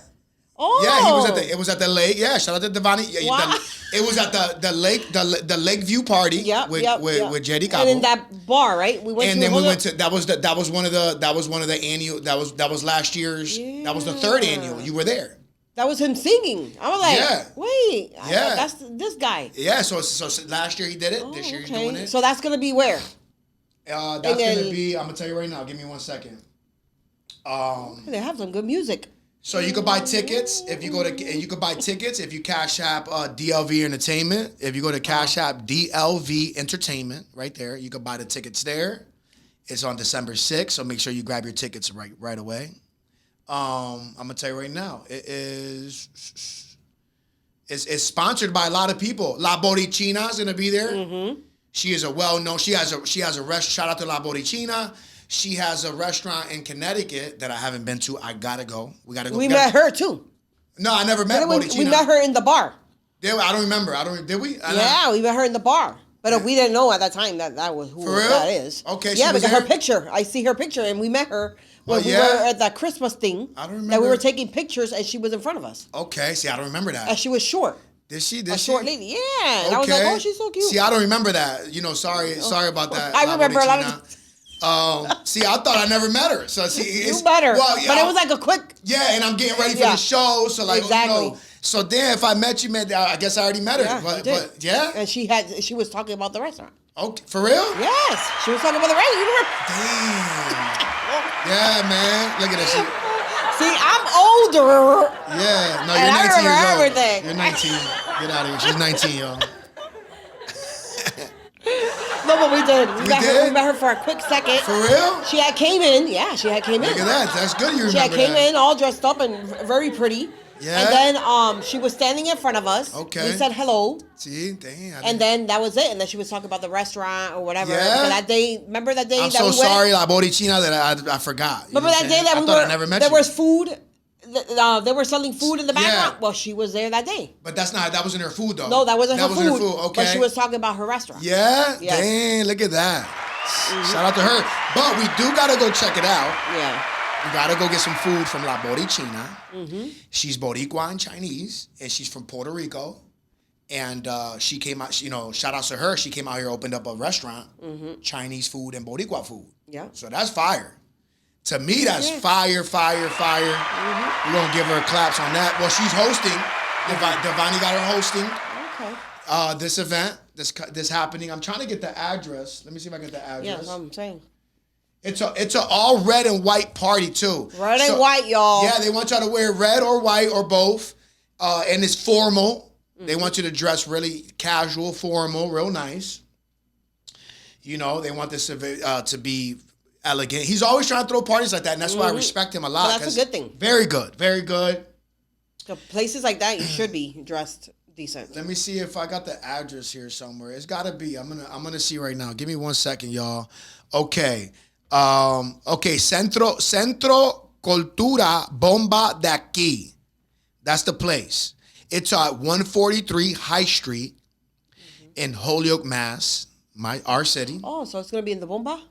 Oh. Yeah, it was at the lake. Yeah, shout out to Devani. Yeah, Wow. it was at the Lakeview party with Jetty Cabo. And in that bar, right? We went and to then we went to that was one of the annual that was last year's that was the third annual. You were there. That was him singing. I was like, Yeah. wait, Yeah. that's this guy. Yeah, so last year he did it. This year he's doing it. So that's gonna be where? That's gonna be. I'm gonna tell you right now. Give me 1 second. They have some good music. So you could buy tickets if you Cash App DLV Entertainment. If you go to Cash App DLV Entertainment, right there, you could buy the tickets there. It's on December 6th, so make sure you grab your tickets right away. I'm gonna tell you right now, it's sponsored by a lot of people. La Borichina is gonna be there. Mm-hmm. She is a well-known. She has a restaurant. Shout out to La Borichina. She has a restaurant in Connecticut that I haven't been to. I gotta go. We gotta go. We met her too. No, I never met Borichina. We met her in the bar. I don't remember. Did we? We met her in the bar. But we didn't know at that time that was who that is. Okay, yeah, because her picture. I see her picture, and we met her when we were at that Christmas thing. I don't remember. That we were taking pictures, and she was in front of us. Okay, see, I don't remember that. And she was short. Did she? Short lady. Yeah. Okay. And I was like, oh, she's so cute. See, I don't remember that. Sorry about that. I remember a lot of. See, I thought I never met her. So see, you met her. Well, yeah, but it was like a quick. Yeah, and I'm getting ready for the show, so like exactly. So then, if I met you, I guess I already met her. Yeah, but yeah. And she was talking about the restaurant. Okay, for real? Yes, she was talking about the restaurant. Damn. Yeah, man. Look at that shit. See, I'm older. Yeah, no, you're 19 years old. Everything. You're 19. Get out of here. She's 19, y'all. No, but we did. We met her for a quick second. For real? She had came in. Yeah, she had came in. Look at that. That's good. You remember She had came in all dressed up and very pretty. Yeah. And then she was standing in front of us. Okay. We said hello. See, damn. And then that was it. And then she was talking about the restaurant or whatever. Yeah. So that day, remember that day I'm that so we went? sorry, La Borichina, that I forgot. Remember that day that I thought I never met there you. was food. They were selling food in the background. Yeah. Well, she was there that day. But that wasn't her food, though. No, that wasn't her food. Okay. But she was talking about her restaurant. Yeah? Yes. Dang, look at that. Mm-hmm. Shout out to her. But we do got to go check it out. Yeah. We got to go get some food from La Borichina. Mm-hmm. She's Boricua and Chinese, and she's from Puerto Rico. And she came out, shout out to her. She came out here, opened up a restaurant, Chinese food and Boricua food. Yeah. So that's fire. To me, that's fire. Mm-hmm. We're going to give her claps on that. Well, she's hosting. Devani got her hosting. Okay. This event, this happening. I'm trying to get the address. Let me see if I get the address. Yeah, that's what I'm saying. It's a all red and white party too. Red and white, y'all. Yeah, they want y'all to wear red or white or both. And it's formal. Mm-hmm. They want you to dress really casual, formal, real nice. They want this to be elegant. He's always trying to throw parties like that, and that's why I respect him a lot. Well, that's a good thing. Very good, very good. So places like that, you should be dressed decent. Let me see if I got the address here somewhere. It's got to be. I'm gonna see right now. Give me 1 second, y'all. Okay. Centro Cultura Bomba de Aquí. That's the place. It's at 143 High Street in Holyoke, Mass. Our city. Oh, so it's gonna be in the Bomba?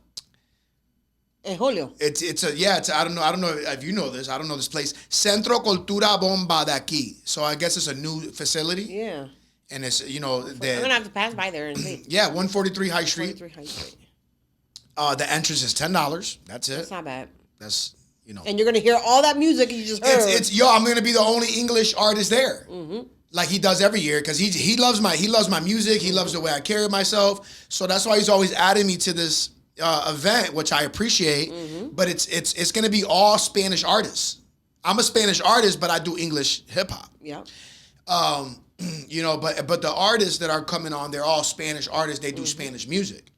In Julio. It's I don't know if you know this. I don't know this place. Centro Cultura Bomba de Aquí. So I guess it's a new facility. Yeah. And it's I'm gonna have to pass by there and see. Yeah, 143 High Street. 143 High Street. The entrance is $10. That's it. That's not bad. That's And you're gonna hear all that music you just heard. I'm gonna be the only English artist there. Mm-hmm. Like he does every year, because he loves my music. He loves the way I carry myself. So that's why he's always adding me to this event, which I appreciate. Mm-hmm. But it's gonna be all Spanish artists. I'm a Spanish artist, but I do English hip hop. Yeah. But the artists that are coming on, they're all Spanish artists. They do Spanish music,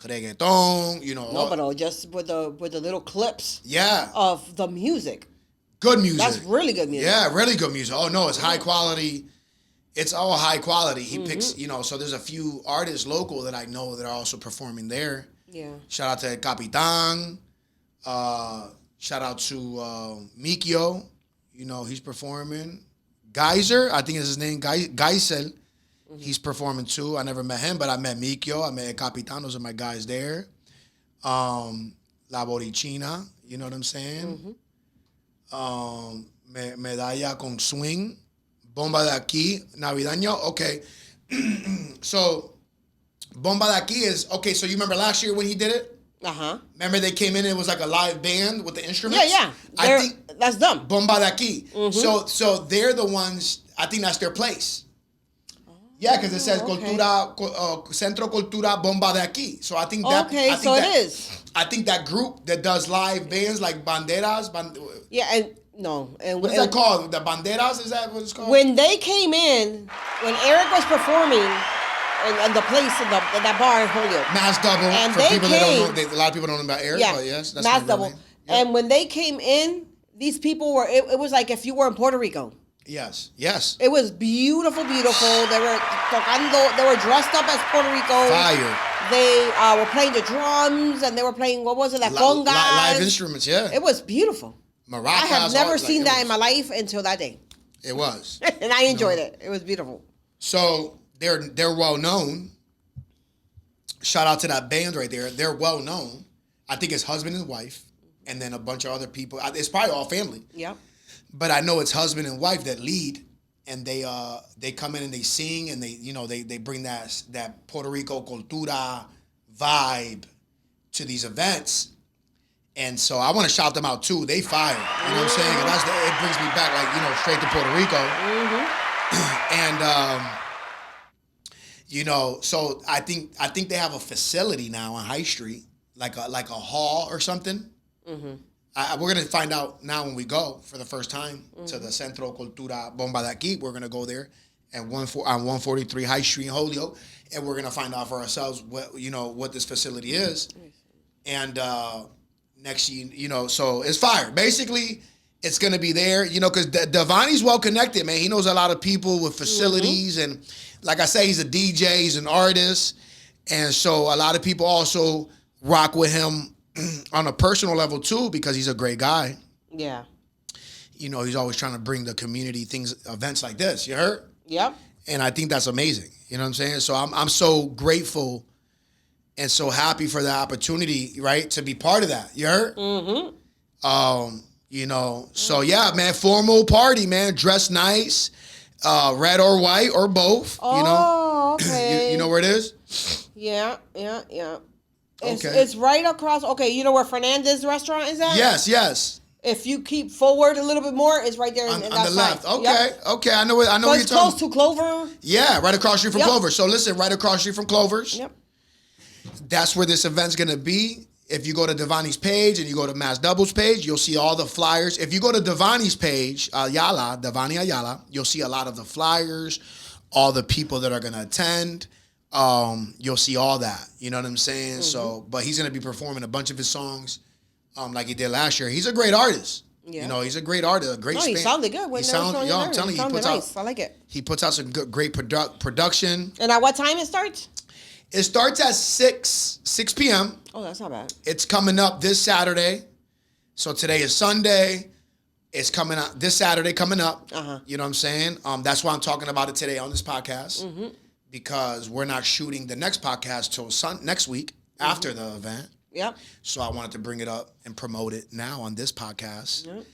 reggaeton. No, but just with the little clips. Yeah. Of the music. Good music. That's really good music. Yeah, really good music. Oh no, it's high quality. It's all high quality. He picks, so there's a few artists local that I know that are also performing there. Yeah. Shout out to Capitan. Shout out to Micheal. He's performing. Geyser, I think is his name. Geisel. He's performing too. I never met him, but I met Micheal. I met Capitan. Those are my guys there. La Borichina. You know what I'm saying? Medalla con swing. Bomba de aquí. Navideño. Okay. So, Bomba de aquí is, okay, so you remember last year when he did it? Uh-huh. Remember they came in and it was like a live band with the instruments? Yeah. I think that's them. Bomba de aquí. Mm-hmm. So they're the ones, I think that's their place. Yeah, because it says Cultura, Centro Cultura Bomba de aquí. So I think that. Okay, so it is. I think that group that does live bands like Banderas. Yeah, and no. And what is that called? The Banderas? Is that what it's called? When they came in, when Eric was performing in the place, in that bar in Julio. Mass Double. And for people that don't know, a lot of people don't know about Eric, but yes. That's Mass Double. Yeah. And when they came in, these people were, it was like if you were in Puerto Rico. Yes. It was beautiful. They were tocando. They were dressed up as Puerto Rico. Fire. They were playing the drums and they were playing, what was it, like congas. Live instruments, yeah. It was beautiful. Maracas. I have never seen that in my life until that day. It was. And I enjoyed it. It was beautiful. So they're well known. Shout out to that band right there. They're well known. I think it's husband and wife, and then a bunch of other people. It's probably all family. Yep. But I know it's husband and wife that lead, and they come in and they sing, and they bring that Puerto Rico cultura vibe to these events. And so I want to shout them out too. They fire. You know what I'm saying? And it brings me back straight to Puerto Rico. And so I think they have a facility now on High Street, like a hall or something. Mm-hmm. We're gonna find out now when we go for the first time to the Centro Cultura Bomba de Aquí. We're gonna go there on 143 High Street in Julio, and we're gonna find out for ourselves what this facility is. And next year, so it's fire. Basically, it's gonna be there, because Devani's well connected, man. He knows a lot of people with facilities, and like I say, he's a DJ, he's an artist, and so a lot of people also rock with him on a personal level too, because he's a great guy. Yeah. He's always trying to bring the community events like this. You heard? Yep. And I think that's amazing. You know what I'm saying? So I'm so grateful and so happy for the opportunity, right, to be part of that. You heard? Mm-hmm. So yeah, man, formal party, man, dress nice, red or white or both. Oh, okay. You know where it is? Yeah. It's right across. Okay, you know where Fernandez restaurant is at? Yes. If you keep forward a little bit more, it's right there on the that left. side. Okay. I know what you're talking about. It's close to Clover. Yeah, right across street from Clover. So listen, right across street from Clover's. Yep. That's where this event's gonna be. If you go to Devani's page and you go to Mass Double's page, you'll see all the flyers. If you go to Devani's page, Devani Ayala, you'll see a lot of the flyers, all the people that are gonna attend. You'll see all that. You know what I'm saying? Mm-hmm. So, but he's gonna be performing a bunch of his songs, like he did last year. He's a great artist. Yeah. He's a great artist, a great. No, he sounded good. I'm telling you, he puts nice. I like it. He puts out some great production. And at what time it starts? It starts at 6 p.m. Oh, that's not bad. It's coming up this Saturday. So today is Sunday. It's coming up this Saturday. Coming up. You know what I'm saying? That's why I'm talking about it today on this podcast. Mm-hmm. Because we're not shooting the next podcast till next week after the event. Yep. So I wanted to bring it up and promote it now on this podcast. Yep.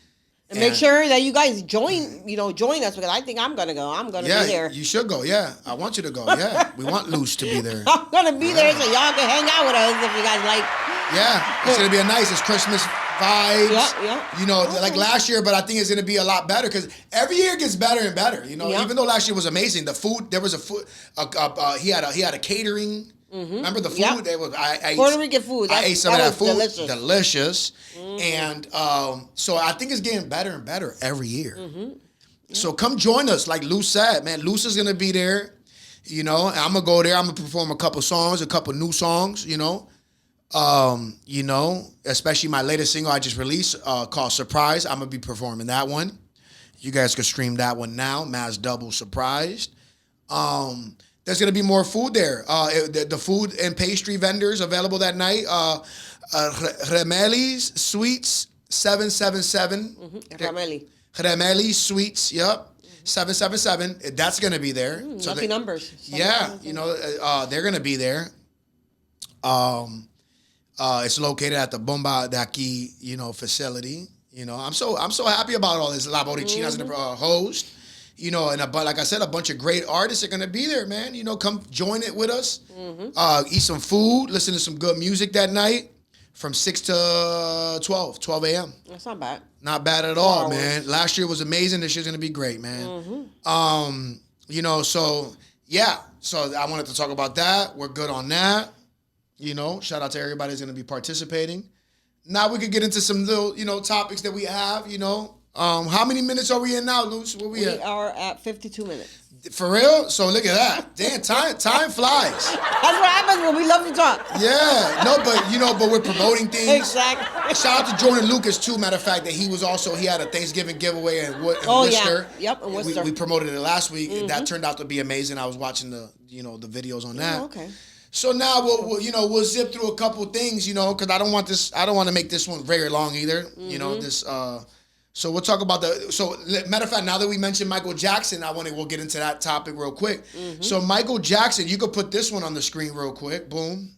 And make sure that you guys join us because I think I'm going to go. I'm going to be there. You should go. Yeah. I want you to go. Yeah. We want Luce to be there. I'm going to be there so y'all can hang out with us if you guys like. Yeah. It's going to be it's Christmas vibes. Yeah. Like last year, but I think it's going to be a lot better because every year it gets better and better. Even though last year was amazing, the food, there was he had a catering. Mm-hmm. Remember the food? Yep. Puerto Rican food. I ate some of that food. Delicious. Mm-hmm. And so I think it's getting better and better every year. Mm-hmm. Yeah. So come join us. Like Lou said, man, Luce is going to be there. And I'm going to go there. I'm going to perform a couple new songs, especially my latest single I just released called Surprise. I'm going to be performing that one. You guys can stream that one now. Mass Double Surprised. There's going to be more food there. The food and pastry vendors available that night. Remeli's Sweets 777. Mm-hmm. Remeli Sweets, yep. 777. That's going to be there. So lucky numbers. They're going to be there. It's located at the Bomba de Aquí, facility. I'm so happy about all this. La Borichina's the host. Like I said, a bunch of great artists are gonna be there, man. Come join it with us. Mm-hmm. Eat some food, listen to some good music that night from 6 to 12 a.m. That's not bad. Not bad at all, man. Last year was amazing. This year's gonna be great, man. Mm-hmm. So I wanted to talk about that. We're good on that. Shout out to everybody who's gonna be participating. Now we could get into some little, topics that we have, How many minutes are we in now, Luce? We are at 52 minutes. For real? So look at that. Damn, time flies. That's what happens when we love to talk. Yeah. No, but we're promoting things. Exactly. Shout out to Jordan Lucas too, matter of fact, that he had a Thanksgiving giveaway in Worcester. Yeah. Yep, in Worcester. We promoted it last week. Mm-hmm. That turned out to be amazing. I was watching the videos on that. Oh, okay. So now we'll zip through a couple things, because I don't want to make this one very long either. Mm-hmm. So we'll talk about matter of fact, now that we mentioned Michael Jackson, we'll get into that topic real quick. Mm-hmm. So Michael Jackson, you could put this one on the screen real quick. Boom.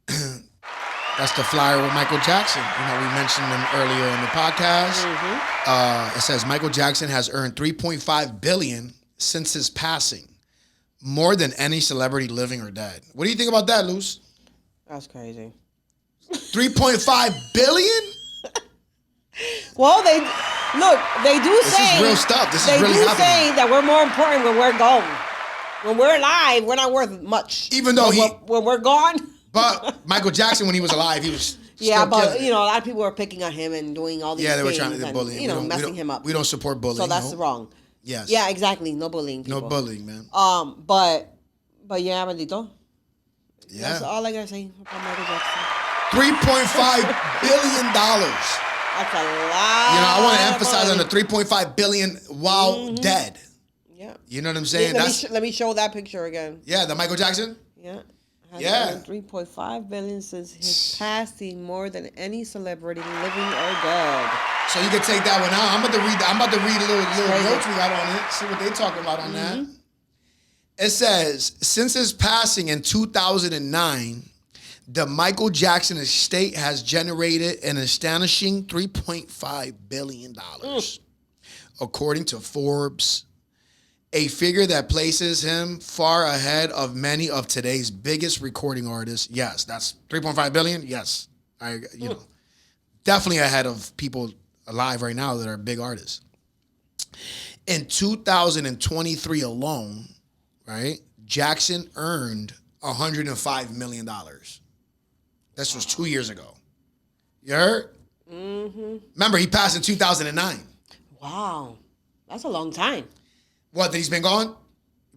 That's the flyer with Michael Jackson. We mentioned him earlier in the podcast. Mm-hmm. It says Michael Jackson has earned $3.5 billion since his passing, more than any celebrity living or dead. What do you think about that, Luce? That's crazy. $3.5 billion? Well, they do say this is real stuff. This is really happening. They do say that we're more important when we're gone. When we're alive, we're not worth much. Even though when we're gone. But Michael Jackson, when he was alive, he was. Yeah, but a lot of people were picking on him and doing all these things. Yeah, they were trying to bully him. Messing him up. We don't support bullying. So that's wrong. Yes. Yeah, exactly. No bullying. People. No bullying, man. But yeah, bendito. Yeah. That's all I gotta say about Michael Jackson. $3.5 billion. That's a lot. I want to emphasize on the $3.5 billion while dead. Yeah. You know what I'm saying? Let me show that picture again. Yeah, the Michael Jackson? Yeah. Yeah. $3.5 billion since his passing, more than any celebrity living or dead. So you can take that one out. I'm about to read a little notes we got on it. See what they talking about on that. It says, since his passing in 2009, the Michael Jackson estate has generated an astonishing $3.5 billion, according to Forbes, a figure that places him far ahead of many of today's biggest recording artists. Yes, that's $3.5 billion. Yes, definitely ahead of people alive right now that are big artists. In 2023 alone, right, Jackson earned $105 million. This was 2 years ago. You heard? Mm-hmm. Remember, he passed in 2009. Wow. That's a long time. What, that he's been gone?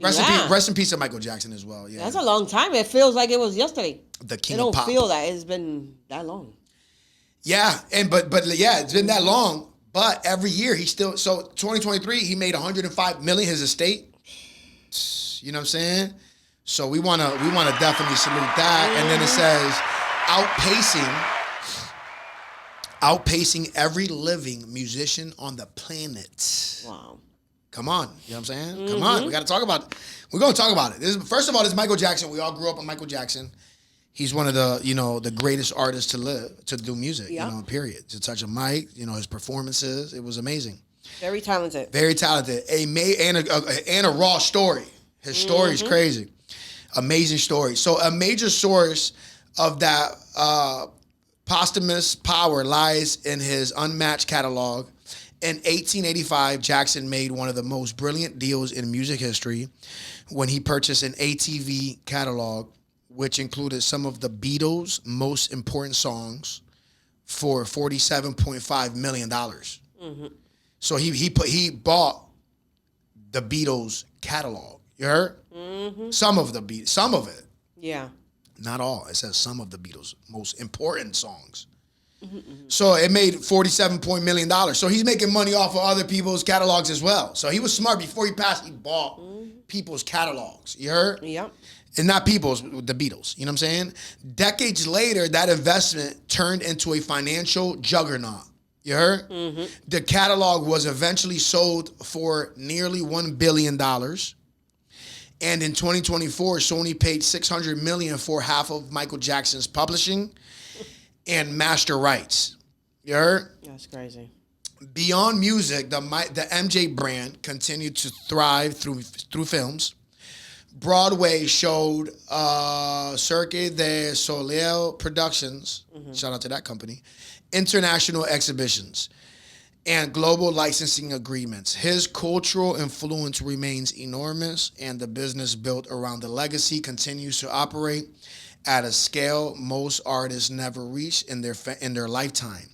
Rest in peace to Michael Jackson as well. Yeah. That's a long time. It feels like it was yesterday. The king of pop. I don't feel that it's been that long. Yeah, but it's been that long. But every year he still, so 2023, he made $105 million his estate. You know what I'm saying? So we wanna definitely salute that. And then it says outpacing every living musician on the planet. Wow. Come on. You know what I'm saying? Mm-hmm. Come on. We got to talk about it. We're going to talk about it. First of all, this is Michael Jackson. We all grew up on Michael Jackson. He's one of the, the greatest artists to do music, Yeah. period. To touch a mic, his performances, it was amazing. Very talented. Very talented. And a raw story. His story is crazy. Amazing story. So a major source of that posthumous power lies in his unmatched catalog. In 1885, Jackson made one of the most brilliant deals in music history when he purchased an ATV catalog, which included some of the Beatles' most important songs for $47.5 million. Mm-hmm. So he bought the Beatles catalog. You heard? Mm-hmm. Some of it. Yeah. Not all. It says some of the Beatles' most important songs. Mm-hmm. So it made $47 million. So he's making money off of other people's catalogs as well. So he was smart. Before he passed, he bought people's catalogs. You heard? Yeah. And not people's, the Beatles. You know what I'm saying? Decades later, that investment turned into a financial juggernaut. You heard? Mm-hmm. The catalog was eventually sold for nearly $1 billion. And in 2024, Sony paid $600 million for half of Michael Jackson's publishing and master rights. You heard? That's crazy. Beyond music, the MJ brand continued to thrive through films. Broadway showed Cirque du Soleil Productions, shout out to that company, international exhibitions, and global licensing agreements. His cultural influence remains enormous, and the business built around the legacy continues to operate at a scale most artists never reach in their lifetime.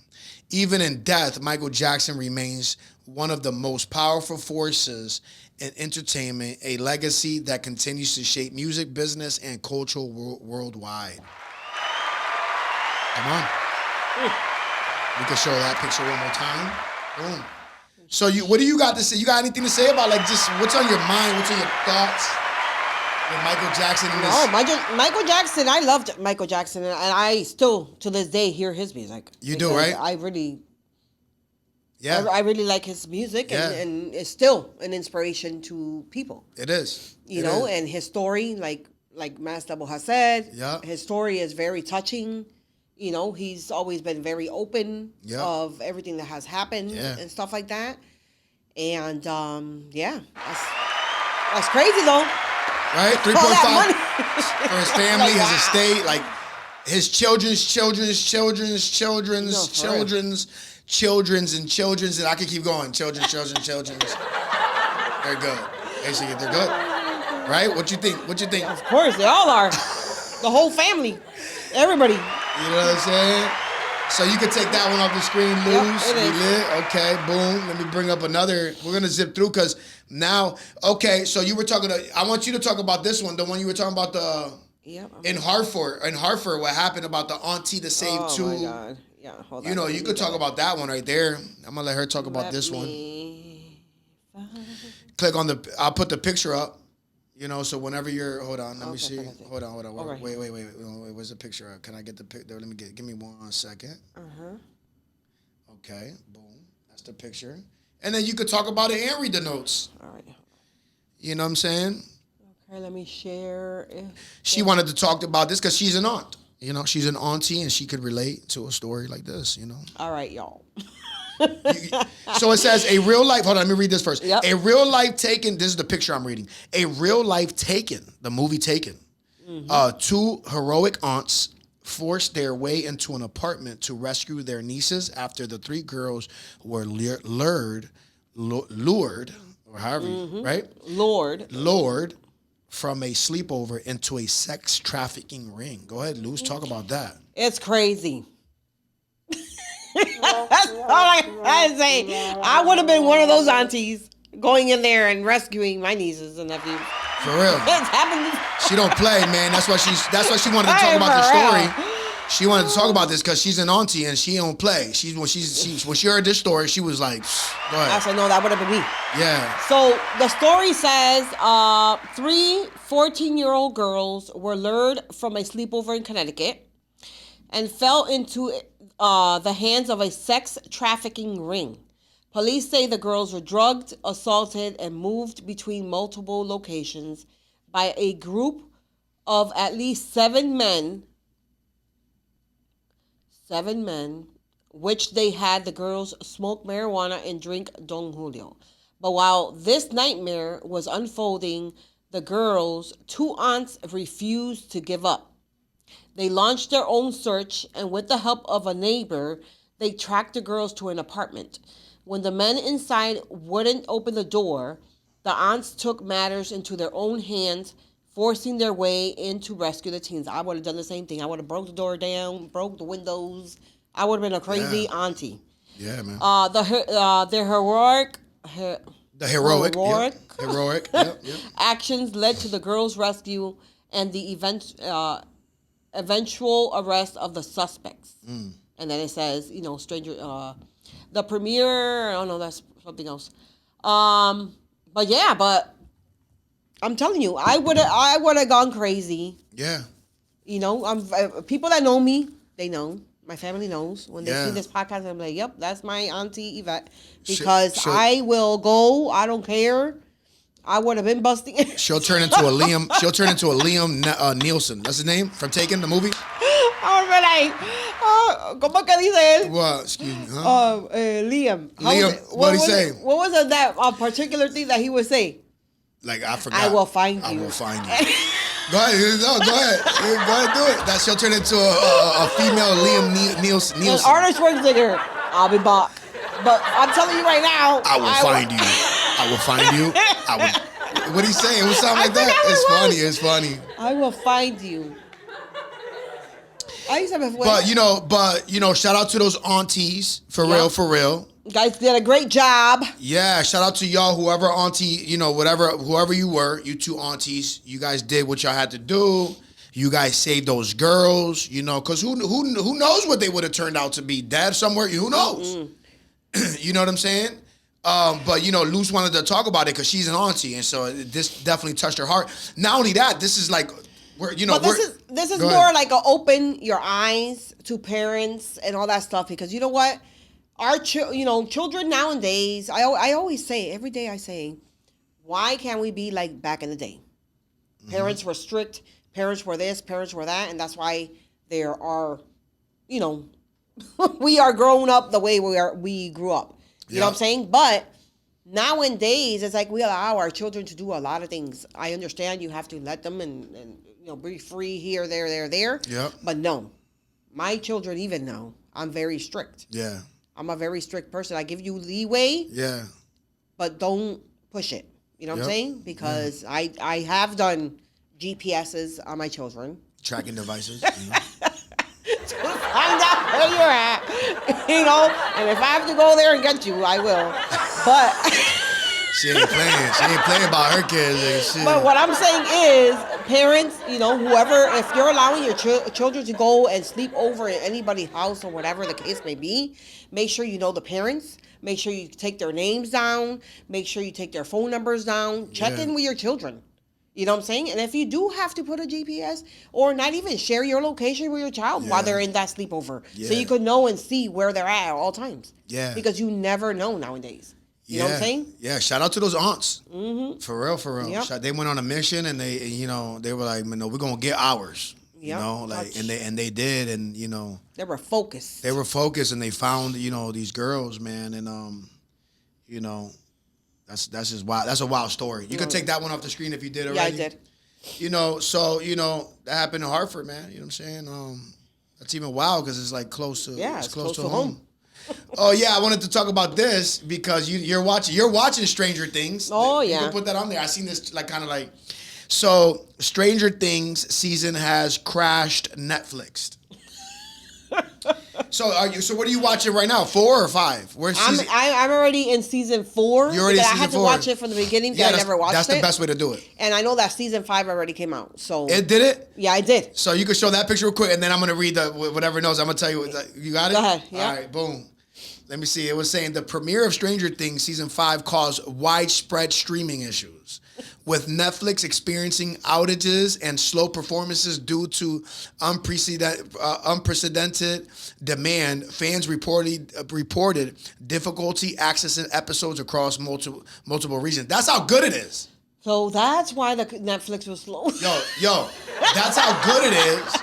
Even in death, Michael Jackson remains one of the most powerful forces in entertainment, a legacy that continues to shape music, business, and culture worldwide. Come on. We can show that picture one more time. Boom. So what do you got to say? You got anything to say about just what's on your mind? What's on your thoughts with Michael Jackson? Michael Jackson. I loved Michael Jackson, and I still to this day hear his music. You do, right? I really. Yeah. I really like his music, and it's still an inspiration to people. It is. You know, and his story, like Mas Double has said, his story is very touching. You know, he's always been very open of everything that has happened and stuff like that. And that's crazy though. Right, 3.5 for his family, his estate, like his children's, and I could keep going. Children's. They're good. Basically, they're good. Right? What you think? Of course, they all are. The whole family. Everybody. You know what I'm saying? So you could take that one off the screen, Luz. Yep, it is. Okay, boom. Let me bring up another. We're going to zip through because now, okay, so you were talking I want you to talk about this one, the one you were talking about in Hartford, what happened about the auntie that saved two. Oh, my God. Yeah, hold on. You know, you could talk about that one right there. I'm going to let her talk about this one. Click on I'll put the picture up. You know, so whenever hold on, let me see. Hold on. Okay. Wait. Where's the picture? Can I get the picture? Let me give me 1 second. Okay, boom. That's the picture. And then you could talk about it and read the notes. All right. You know what I'm saying? Okay, let me share. She wanted to talk about this because she's an aunt. You know, she's an auntie and she could relate to a story like this, you know. All right, y'all. So it says a real life. Hold on, let me read this first. Yep. A real life Taken. This is the picture I'm reading. A real life Taken. The movie Taken. Two heroic aunts forced their way into an apartment to rescue their nieces after the three girls were lured, or however, right? Lured from a sleepover into a sex trafficking ring. Go ahead, Luz. Talk about that. It's crazy. That's all I say. I would have been one of those aunties going in there and rescuing my nieces and nephews. For real. It's happened. She don't play, man. That's why she wanted to talk about the story. She wanted to talk about this because she's an auntie and she don't play. When she heard this story, she was like, go ahead. I said, no, that would have been me. Yeah. So the story says 3 14-year-old girls were lured from a sleepover in Connecticut and fell into the hands of a sex trafficking ring. Police say the girls were drugged, assaulted, and moved between multiple locations by a group of at least 7 men 7 men, which they had the girls smoke marijuana and drink Don Julio. But while this nightmare was unfolding, the girls' 2 aunts refused to give up. They launched their own search, and with the help of a neighbor, they tracked the girls to an apartment. When the men inside wouldn't open the door, the aunts took matters into their own hands, forcing their way in to rescue the teens. I would have done the same thing. I would have broke the door down, broke the windows. I would have been a crazy auntie. Yeah, man. The heroic Yep. actions led to the girls' rescue and the eventual arrest of the suspects. And then it says, the premiere. Oh no, that's something else. But I'm telling you, I would have gone crazy. Yeah. People that know me, they know. My family knows. When they Yeah. see this podcast, I'm like, yep, that's my auntie Yvette. Because I will go. I don't care. I would have been busting. She'll turn into a Liam. She'll turn into a Liam Nielsen. That's his name from Taken, the movie. I would be like, ¿cómo que dice él? What? Excuse me. Huh? Liam. Liam, what'd he say? What was that particular thing that he would say? Like, I forgot. I will find you. I will find you. Go ahead. No, go ahead. Go ahead, do it. That she'll turn into a female Liam Nielsen. And Arnold Schwarzenegger, I'll be back. But I'm telling you right now, I will find you. I will find you. I will. What he saying? It would sound like that. It's funny. It's funny. I will find you. But shout out to those aunties for real. You guys did a great job. Yeah, shout out to y'all, whoever auntie, whoever you were, you 2 aunties, you guys did what y'all had to do. You guys saved those girls, because who knows what they would have turned out to be, dead somewhere. Who knows? Mm-hmm. You know what I'm saying? But Luz wanted to talk about it because she's an auntie, and so this definitely touched her heart. Not only that, this is like this is more like open your eyes to parents and all that stuff, because you know what, our children nowadays. I always say, every day I say, why can't we be like back in the day? Mm-hmm. Parents were strict. Parents were this. Parents were that, and that's why there are, we are grown up the way we grew up. You know what I'm saying? But nowadays, it's like we allow our children to do a lot of things. I understand you have to let them and be free here, there. Yeah. But no, my children even know I'm very strict. Yeah. I'm a very strict person. I give you leeway. Yeah. But don't push it. You know what I'm saying? Because I have done GPSs on my children. Tracking devices. To find out where you're at. And if I have to go there and get you, I will. But she ain't playing. She ain't playing about her kids and shit. But what I'm saying is, parents, whoever, if you're allowing your children to go and sleep over in anybody's house or whatever the case may be, make sure you know the parents. Make sure you take their names down. Make sure you take their phone numbers down. Check in with your children. You know what I'm saying? And if you do have to put a GPS, or not even, share your location with your child while they're in that sleepover. Yeah. So you could know and see where they're at all times. Yeah. Because you never know nowadays. You know what I'm saying? Yeah, shout out to those aunts. Mm-hmm. For real. Yep. They went on a mission, and they were like, no, we're gonna get ours. Yep. And they did, and they were focused. They were focused, and they found these girls, man, and that's just wild. That's a wild story. You could take that one off the screen if you did already. Yeah, I did. That happened in Hartford, man. You know what I'm saying? That's even wild because it's like close to it's close to home. Oh yeah, I wanted to talk about this because you're watching Stranger Things. Oh yeah, you can put that on there. I seen this so Stranger Things season has crashed Netflix. So what are you watching right now? 4 or 5? I'm already in season 4. You're already in season 4. I had to watch it from the beginning because I never watched it. That's the best way to do it. And I know that season 5 already came out. So it did it? Yeah, I did. So you can show that picture real quick, and then I'm gonna read whatever notes. I'm gonna tell you. You got it? Go ahead. Yeah. All right. Boom. Let me see. It was saying the premiere of Stranger Things season 5 caused widespread streaming issues, with Netflix experiencing outages and slow performances due to unprecedented demand. Fans reported difficulty accessing episodes across multiple regions. That's how good it is. So that's why the Netflix was slow. Yo, that's how good it is.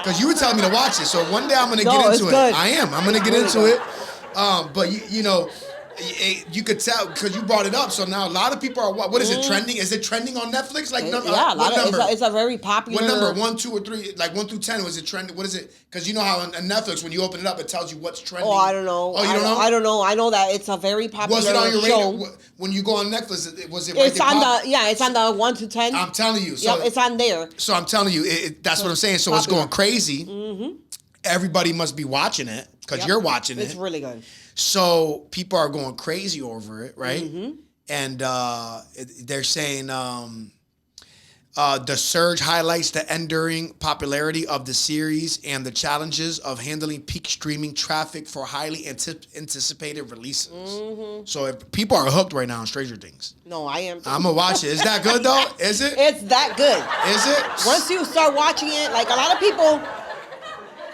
Because you were telling me to watch it. So one day I'm going to No, get it's into it. good. I am. I'm going to get Really into good. it. But, you know, you could tell because you brought it up. So now a lot of people are, what is it, trending? Is it trending on Netflix? Like, Yeah, what number? It's a very popular. What number? 1, 2, or 3? Like 1 through 10. Was it trending? What is it? Because you know how on Netflix, when you open it up, it tells you what's trending. Oh, I don't know. Oh, you don't know? I don't know. I know that it's a very popular Was it on your show. radar? When you go on Netflix, was it right It's there on pop? it's on the 1 to 10. I'm telling you. So, Yep, it's on there. So I'm telling you, that's what I'm saying. So it's Popular. going crazy. Mm-hmm. Everybody must be watching it because you're watching it. It's really good. So people are going crazy over it, right? Mm-hmm. And they're saying the surge highlights the enduring popularity of the series and the challenges of handling peak streaming traffic for highly anticipated releases. Mm-hmm. So if people are hooked right now on Stranger Things. No, I am. I'm gonna watch it. Is that good though? Is it? It's that good. Is it? Once you start watching it, like a lot of people,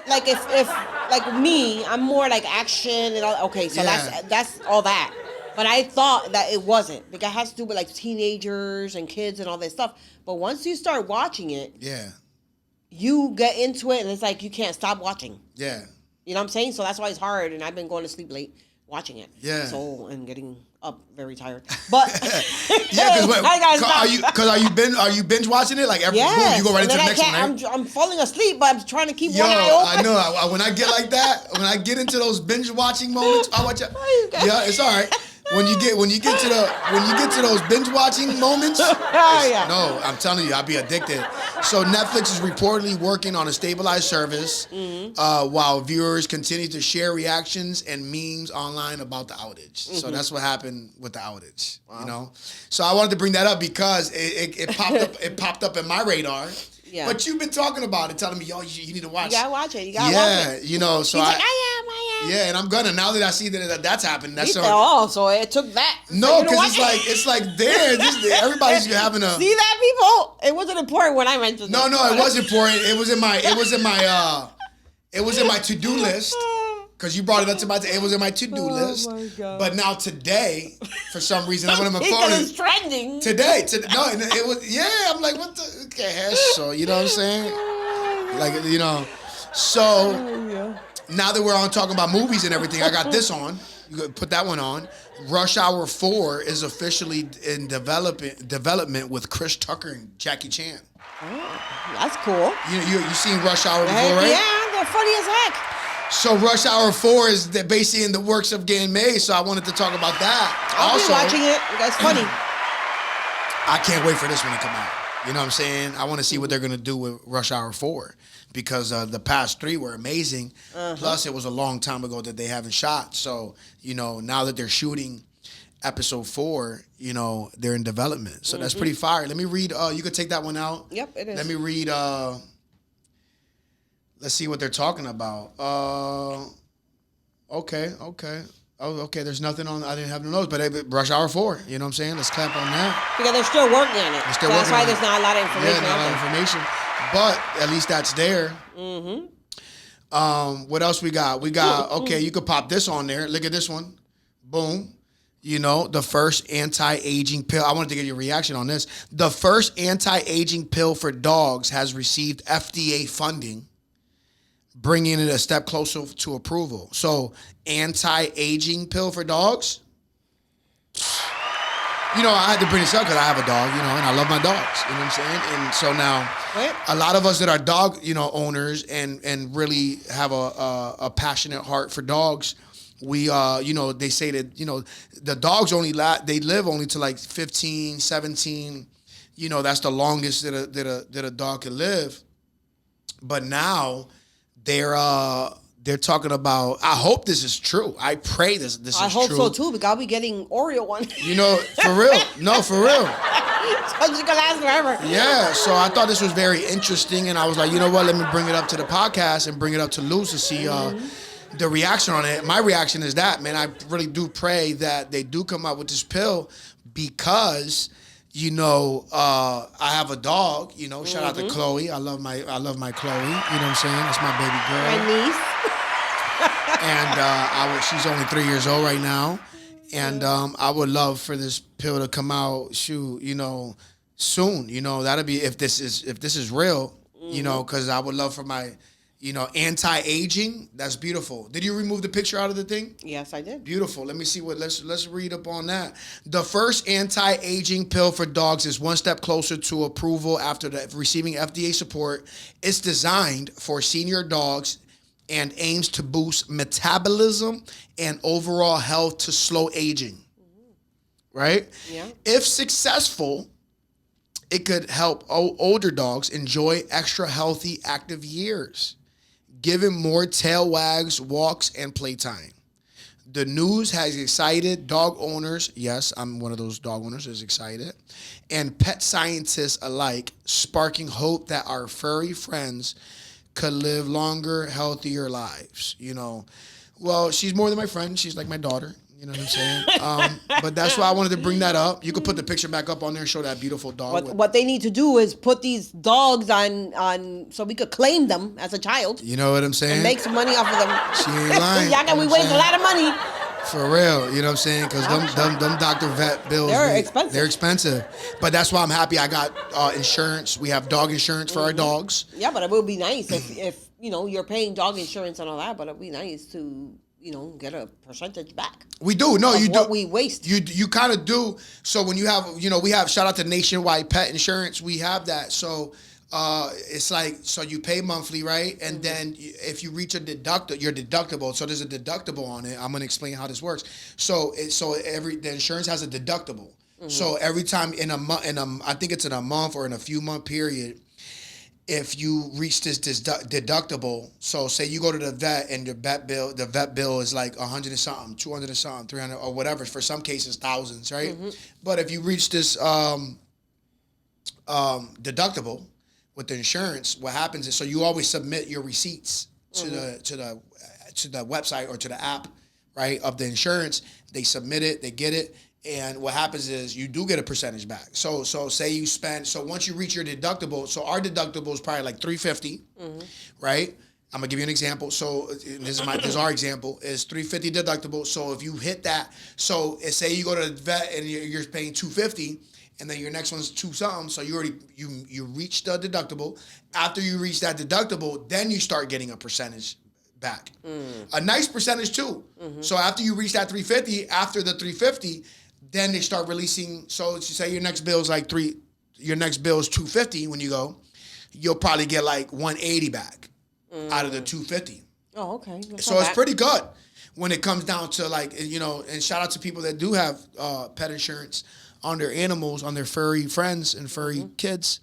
like if like me, I'm more like action and all. Okay, so that's all that. But I thought that it wasn't because it has to do with like teenagers and kids and all this stuff. But once you start watching it, you get into it and it's like you can't stop watching. Yeah. You know what I'm saying? So that's why it's hard. And I've been going to sleep late watching it. Yeah. So and getting up very tired. But yeah, because are you binge watching it? Like boom, yes. you go right into the I next one, right? I'm falling asleep, but I'm trying to keep one eye open. I know. When I get like that, when I get into those binge watching moments, I watch it. Yeah, it's all right. When you get to those binge watching moments, no, I'm telling you, I'll be addicted. So Netflix is reportedly working on a stabilized service while viewers continue to share reactions and memes online about the outage. So that's what happened with the outage. Wow. You know, so I wanted to bring that up because it popped up. It popped up in my radar. Yeah. But you've been talking about it, telling me, yo, you need to watch it. You gotta watch it. You gotta watch it. You know, so I am. Yeah, and I'm gonna. Now that I see that's happened, that's so it took that. No, because it's like there. Everybody's having a. See that, people? It wasn't important when I mentioned. No, it was important. It was in my to-do list. Because you brought it up to it was in my to-do list. My God. But now today, for some reason, I'm on my phone. It's trending. Today, no, it was. Yeah, I'm like, what the? Okay, so you know what I'm saying? Like, you know, so now that we're on talking about movies and everything, I got this on. You could put that one on. Rush Hour 4 is officially in development with Chris Tucker and Jackie Chan. Oh, that's cool. You seen Rush Hour before, right? Yeah, they're funny as heck. So Rush Hour 4 is basically in the works of getting made, so I wanted to talk about that. I'll be watching it. That's funny. I can't wait for this one to come out. You know what I'm saying? I want to see what they're going to do with Rush Hour 4 because the past 3 were amazing. Plus, it was a long time ago that they haven't shot. So, you know, now that they're shooting episode 4, you know, they're in development. So that's pretty fire. Let me read. You could take that one out. Yep, it is. Let me read. Let's see what they're talking about. Okay. Oh, okay. There's nothing on. I didn't have no notes, but Rush Hour 4. You know what I'm saying? Let's clap on that. Because they're still working on it. That's why there's not a lot of information. Yeah, not a lot of information. But at least that's there. Mm-hmm. What else we got? We got. Okay, you could pop this on there. Look at this one. Boom. You know, the first anti-aging pill. I wanted to get your reaction on this. The first anti-aging pill for dogs has received FDA funding, bringing it a step closer to approval. So, anti-aging pill for dogs. You know, I had to bring this up because I have a dog, you know, and I love my dogs. You know what I'm saying? And so now, a lot of us that are dog, you know, owners and really have a passionate heart for dogs, we, you know, they say that, you know, the dogs they live only to like 15, 17. You know, that's the longest that a dog can live. But now they're talking about. I hope this is true. I pray this is true. I hope so too, because I'll be getting Oreo one. You know, for real. No, for real. So it's gonna last forever. Yeah. So I thought this was very interesting, and I was like, you know what? Let me bring it up to the podcast and bring it up to Luz to see the reaction on it. My reaction is that, man, I really do pray that they do come out with this pill because. You know, I have a dog. You know, shout out to Chloe. I love my Chloe. You know what I'm saying? That's my baby girl. My niece. And she's only 3 years old right now. And I would love for this pill to come out. You know, soon. You know, that'll be if this is real. You know, because I would love for my Anti-aging. That's beautiful. Did you remove the picture out of the thing? Yes, I did. Beautiful. Let me see let's read up on that. The first anti-aging pill for dogs is one step closer to approval after receiving FDA support. It's designed for senior dogs and aims to boost metabolism and overall health to slow aging. Right? Yeah. If successful, it could help older dogs enjoy extra healthy, active years, giving more tail wags, walks, and playtime. The news has excited dog owners. Yes, I'm one of those dog owners who's excited. And pet scientists alike, sparking hope that our furry friends could live longer, healthier lives. Well, she's more than my friend. She's like my daughter. You know what I'm saying? But that's why I wanted to bring that up. You could put the picture back up on there and show that beautiful dog. What they need to do is put these dogs on so we could claim them as a child. You know what I'm saying? And make some money off of them. She ain't lying. We waste a lot of money. For real, you know what I'm saying? Because them doctor vet bills, they're expensive. They're expensive. But that's why I'm happy I got insurance. We have dog insurance for our dogs. Yeah, but it would be nice if you're paying dog insurance and all that, but it'd be nice to get a percentage back. We do. No, you do. What we waste. You kind of do. So when you have, we have, shout out to Nationwide Pet Insurance. We have that. So it's like, so you pay monthly, right? And then if you reach your deductible, so there's a deductible on it. I'm going to explain how this works. So the insurance has a deductible. So every time I think it's in a month or in a few month period, if you reach this deductible, so say you go to the vet and the vet bill is like 100 and something, 200 and something, 300 or whatever. For some cases, thousands, right? But if you reach this deductible with the insurance, what happens is, so you always submit your receipts to the website or to the app, right, of the insurance. They submit it, they get it. And what happens is you do get a percentage back. So say you spend, so once you reach your deductible, so our deductible is probably like $350, right? I'm gonna give you an example. So this is our example, is $350 deductible. So if you hit that, so say you go to the vet and you're paying $250, and then your next one's $2 something. So you reach the deductible. After you reach that deductible, then you start getting a percentage back, a nice percentage too. So after you reach that $350, after the $350. Then they start releasing. So say your next bill is your next bill is $250 when you go, you'll probably get like $180 back out of the $250. Oh, okay. So it's pretty good when it comes down to and shout out to people that do have pet insurance on their animals, on their furry friends and furry kids,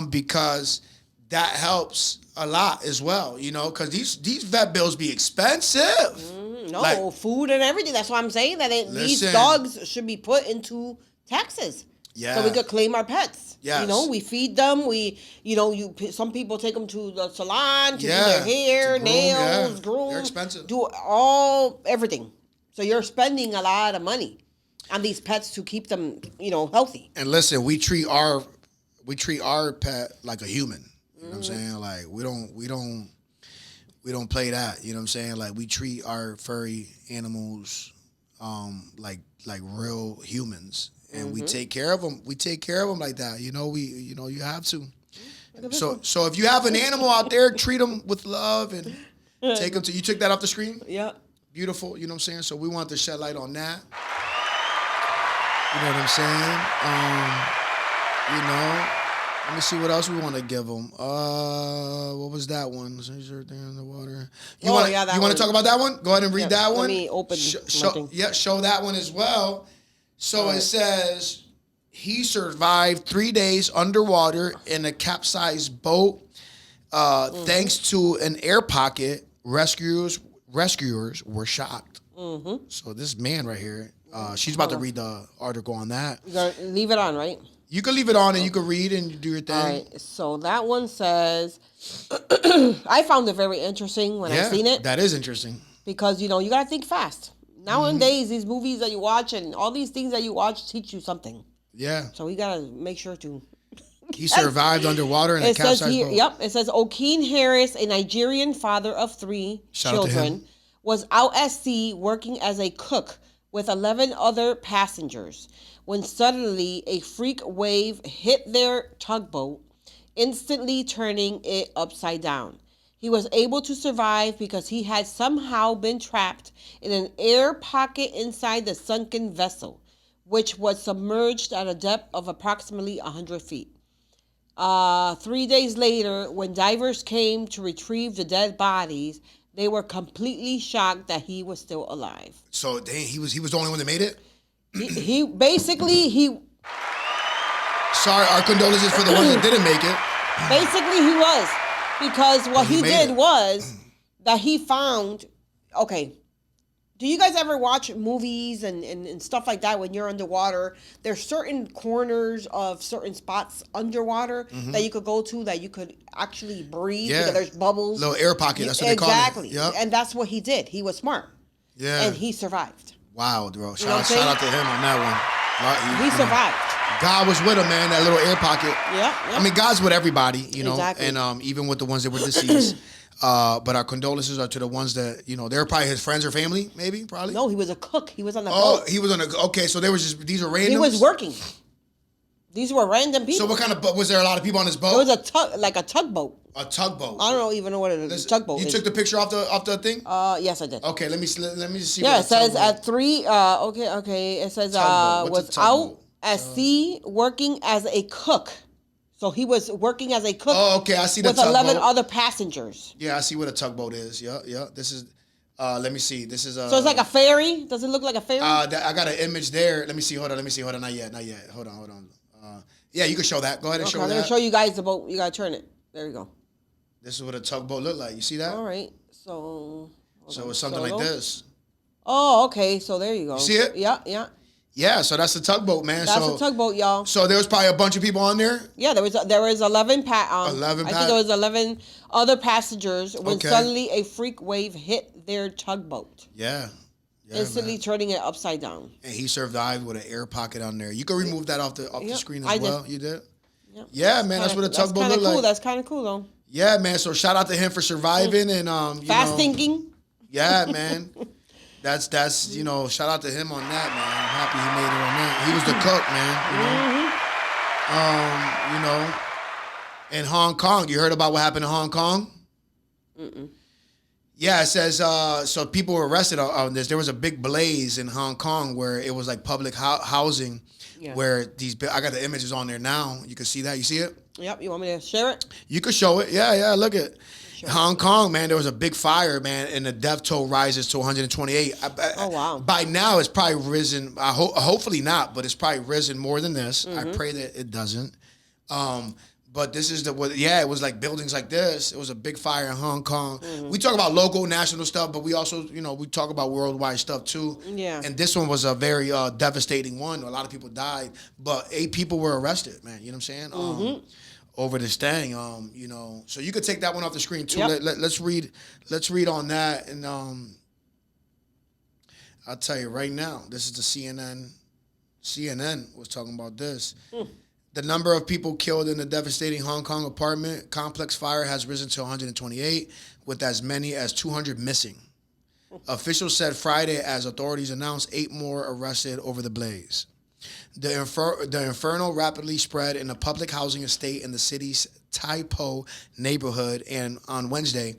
because that helps a lot as well, because these vet bills be expensive. No, food and everything. That's why I'm saying that these dogs should be put into taxes. Yeah. So we could claim our pets. Yes. We feed them. Some people take them to the salon to do their hair, nails, groom. They're expensive. Do everything. So you're spending a lot of money on these pets to keep them, healthy. And listen, we treat our pet like a human. You know what I'm saying? Like we don't play that. You know what I'm saying? Like we treat our furry animals like real humans, and we take care of them. We take care of them like that. You have to. So if you have an animal out there, treat them with love and take them to. You took that off the screen? Yeah. Beautiful. You know what I'm saying? So we want to shed light on that. You know what I'm saying? Let me see what else we want to give them. What was that one? In the water. You want to talk about that one? Go ahead and read that one. Let me open my thing. Show that one as well. So it says, he survived 3 days underwater in a capsized boat. Thanks to an air pocket, rescuers were shocked. So this man right here, she's about to read the article on that. You gotta leave it on, right? You can leave it on and you can read and do your thing. All right. So that one says, I found it very interesting when I seen it. That is interesting. Because, you got to think fast. Nowadays, these movies that you watch and all these things that you watch teach you something. Yeah. So we got to make sure to. He survived underwater in a capsized boat. Yep. It says, Okeen Harris, a Nigerian father of 3 children, was out at sea working as a cook with 11 other passengers when suddenly a freak wave hit their tugboat, instantly turning it upside down. He was able to survive because he had somehow been trapped in an air pocket inside the sunken vessel, which was submerged at a depth of approximately 100 feet. 3 days later, when divers came to retrieve the dead bodies, they were completely shocked that he was still alive. So he was the only one that made it. He basically Sorry, our condolences for the ones that didn't make it. Basically, he was. Because what he did it. was that he found, okay, do you guys ever watch movies and stuff like that when you're underwater? There's certain corners of certain spots underwater that you could go to that you could actually breathe because there's bubbles. Little air pocket, that's what they call it. Exactly. Yep. And that's what he did. He was smart. Yeah. And he survived. Wow, bro. You know Shout out to him on that one. He survived. God was with him, man. That little air pocket. Yeah. I mean, God's with everybody, you know, Exactly. and even with the ones that were deceased. But our condolences are to the ones that, you know, they're probably his friends or family, maybe, probably. No, he was a cook. He was on the Oh, boat. he was on a. Okay, so there was just these are randoms. He was working. These were random people. So what kind of boat was there? A lot of people on this boat. It was a tugboat. A tugboat. I don't even know what it is. Tugboat. You took the picture off the thing. Yes, I did. Okay, let me just see. Yeah, what it says tugboat- at 3. Okay. It says Tugboat. What's a was tugboat? out at sea working as a cook. So he was working as a cook. Oh, okay. I see the with tugboat. 11 other passengers. Yeah, I see what a tugboat is. Yeah. This is. Let me see. This is. So it's like a ferry. Does it look like a ferry? I got an image there. Let me see. Hold on. Not yet. Hold on. Yeah, you can show that. Go ahead and Okay, show I'm that. going to show you guys the boat. You got to turn it. There you go. This is what a tugboat look like. You see that? All right. So It's something like this. Oh, okay. So there you go. You see it? Yeah. Yeah. So that's the tugboat, man. That's a tugboat, y'all. So there was probably a bunch of people on there. Yeah, there was 11 I think there was 11 other passengers when suddenly a freak wave hit their tugboat. Yeah. Instantly turning it upside down. And he survived with an air pocket on there. You can remove that off the screen as well. Did. You did? Yep. Yeah, man. That's what a tugboat look like. That's kind of cool, though. Yeah, man. So shout out to him for surviving and Fast thinking. Yeah, man. That's shout out to him on that, man. I'm happy he made it on that. He was the cook, man. In Hong Kong, you heard about what happened in Hong Kong? Mm-mm. Yeah, it says so people were arrested on this. There was a big blaze in Hong Kong where it was like public housing, where I got the images on there now. You can see that. You see it? Yep. You want me to share it? You can show it. Yeah. Look at Hong Kong, man. There was a big fire, man, and the death toll rises to 128. Oh wow! By now, it's probably risen. Hopefully not, but it's probably risen more than this. I pray that it doesn't. But this is it was like buildings like this. It was a big fire in Hong Kong. We talk about local, national stuff, but we also, we talk about worldwide stuff too. Yeah. And this one was a very devastating one. A lot of people died, but 8 people were arrested, man. You know what I'm saying? Over this thing, So you could take that one off the screen too. Yep. Let's read on that, and I'll tell you right now. This is the CNN. CNN was talking about this. The number of people killed in the devastating Hong Kong apartment complex fire has risen to 128, with as many as 200 missing. Officials said Friday as authorities announced 8 more arrested over the blaze. The inferno rapidly spread in a public housing estate in the city's Tai Po neighborhood, and on Wednesday,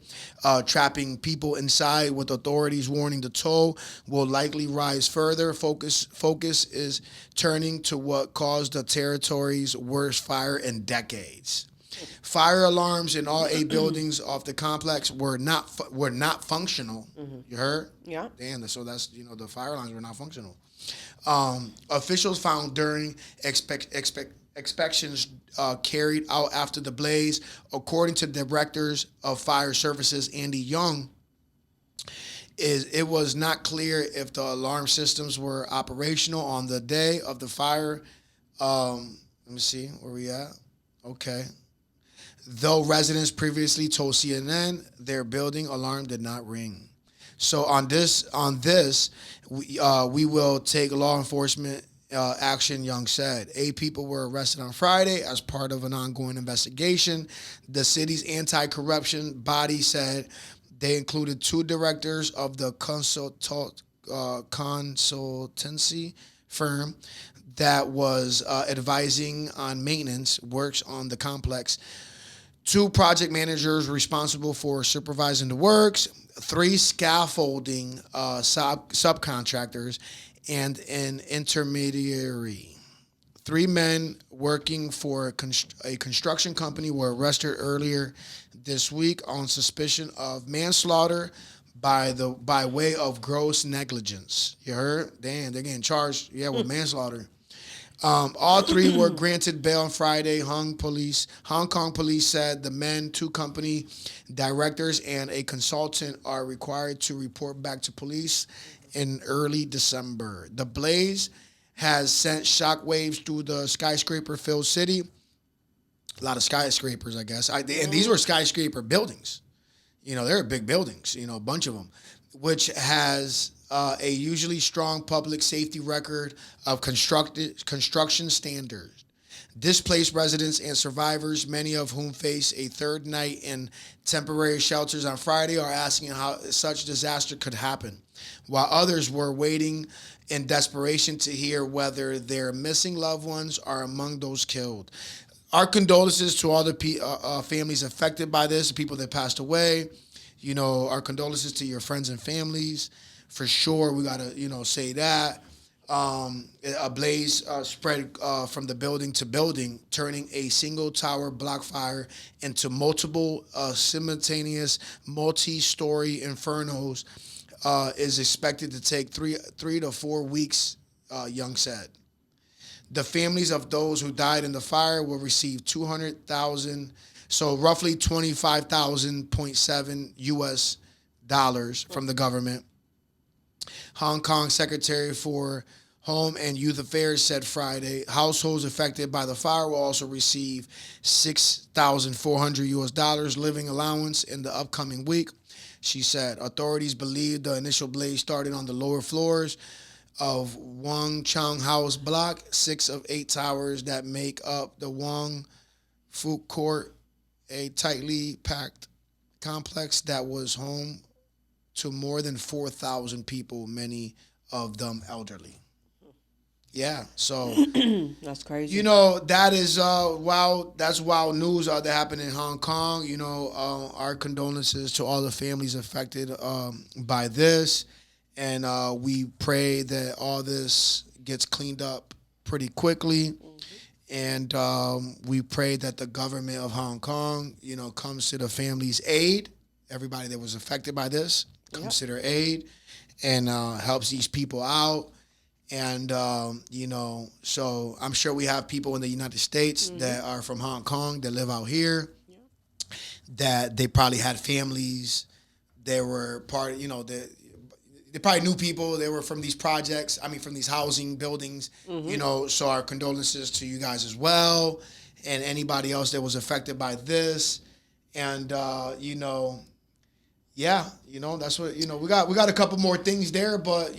trapping people inside, with authorities warning the toll will likely rise further. Focus is turning to what caused the territory's worst fire in decades. Fire alarms in all 8 buildings of the complex were not functional. You heard? Yeah. Damn. So that's the fire alarms were not functional. Officials found during inspections carried out after the blaze, according to directors of fire services Andy Young, it was not clear if the alarm systems were operational on the day of the fire. Let me see where we at. Okay. Though residents previously told CNN their building alarm did not ring. So on this, we will take law enforcement action, Young said. 8 people were arrested on Friday as part of an ongoing investigation. The city's anti-corruption body said they included 2 directors of the consultancy firm that was advising on maintenance works on the complex. 2 project managers responsible for supervising the works, 3 scaffolding subcontractors, and an intermediary. 3 men working for a construction company were arrested earlier this week on suspicion of manslaughter by way of gross negligence. You heard? Damn, they're getting charged, with manslaughter. All 3 were granted bail on Friday. Hong Kong police said the men, 2 company directors, and a consultant are required to report back to police in early December. The blaze has sent shockwaves through the skyscraper-filled city. A lot of skyscrapers, I guess. And these were skyscraper buildings. They're big buildings, a bunch of them, which has a usually strong public safety record of construction standards. Displaced residents and survivors, many of whom face a 3rd night in temporary shelters on Friday, are asking how such disaster could happen, while others were waiting in desperation to hear whether their missing loved ones are among those killed. Our condolences to all the families affected by this, the people that passed away. Our condolences to your friends and families. For sure, we got to, say that. A blaze spread from the building to building, turning a single tower block fire into multiple simultaneous multi-story infernos. Is expected to take 3 to 4 weeks, Young said. The families of those who died in the fire will receive $200,000, so roughly $25,000.7 US dollars from the government. Hong Kong Secretary for Home and Youth Affairs said Friday households affected by the fire will also receive $6,400 US dollars living allowance in the upcoming week. She said authorities believe the initial blaze started on the lower floors of Wong Chang House block, 6 of 8 towers that make up the Wong Food Court, a tightly packed complex that was home to more than 4,000 people, many of them elderly. Yeah, so that's crazy. That is wild. That's wild news that happened in Hong Kong. Our condolences to all the families affected by this, and we pray that all this gets cleaned up pretty quickly. And we pray that the government of Hong Kong, comes to the families' aid. Everybody that was affected by this comes to their aid and helps these people out. And, so I'm sure we have people in the United States that are from Hong Kong that live out here, that they probably had families. They were part, they probably knew people. They were from these projects, from these housing buildings, so our condolences to you guys as well, and anybody else that was affected by this. And, that's what, we got a couple more things there, but,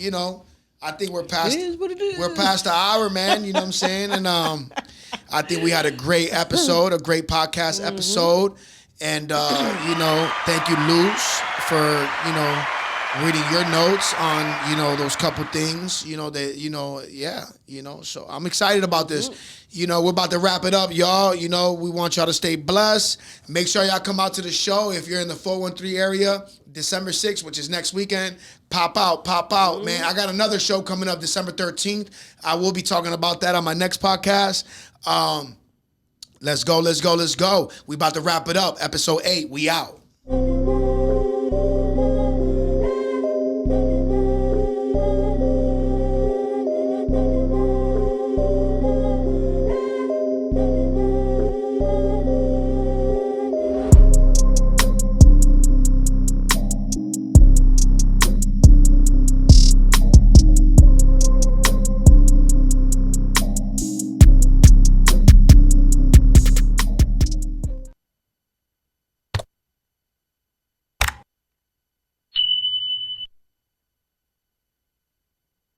I think we're past we're past the hour, man. You know what I'm saying? And I think we had a great episode, a great podcast episode. And thank you, Luz, for reading your notes on those couple things. So I'm excited about this. We're about to wrap it up, y'all. We want y'all to stay blessed. Make sure y'all come out to the show if you're in the 413 area, December 6th, which is next weekend. Pop out, man. I got another show coming up December 13th. I will be talking about that on my next podcast. Let's go. We about to wrap it up. Episode 8, we out.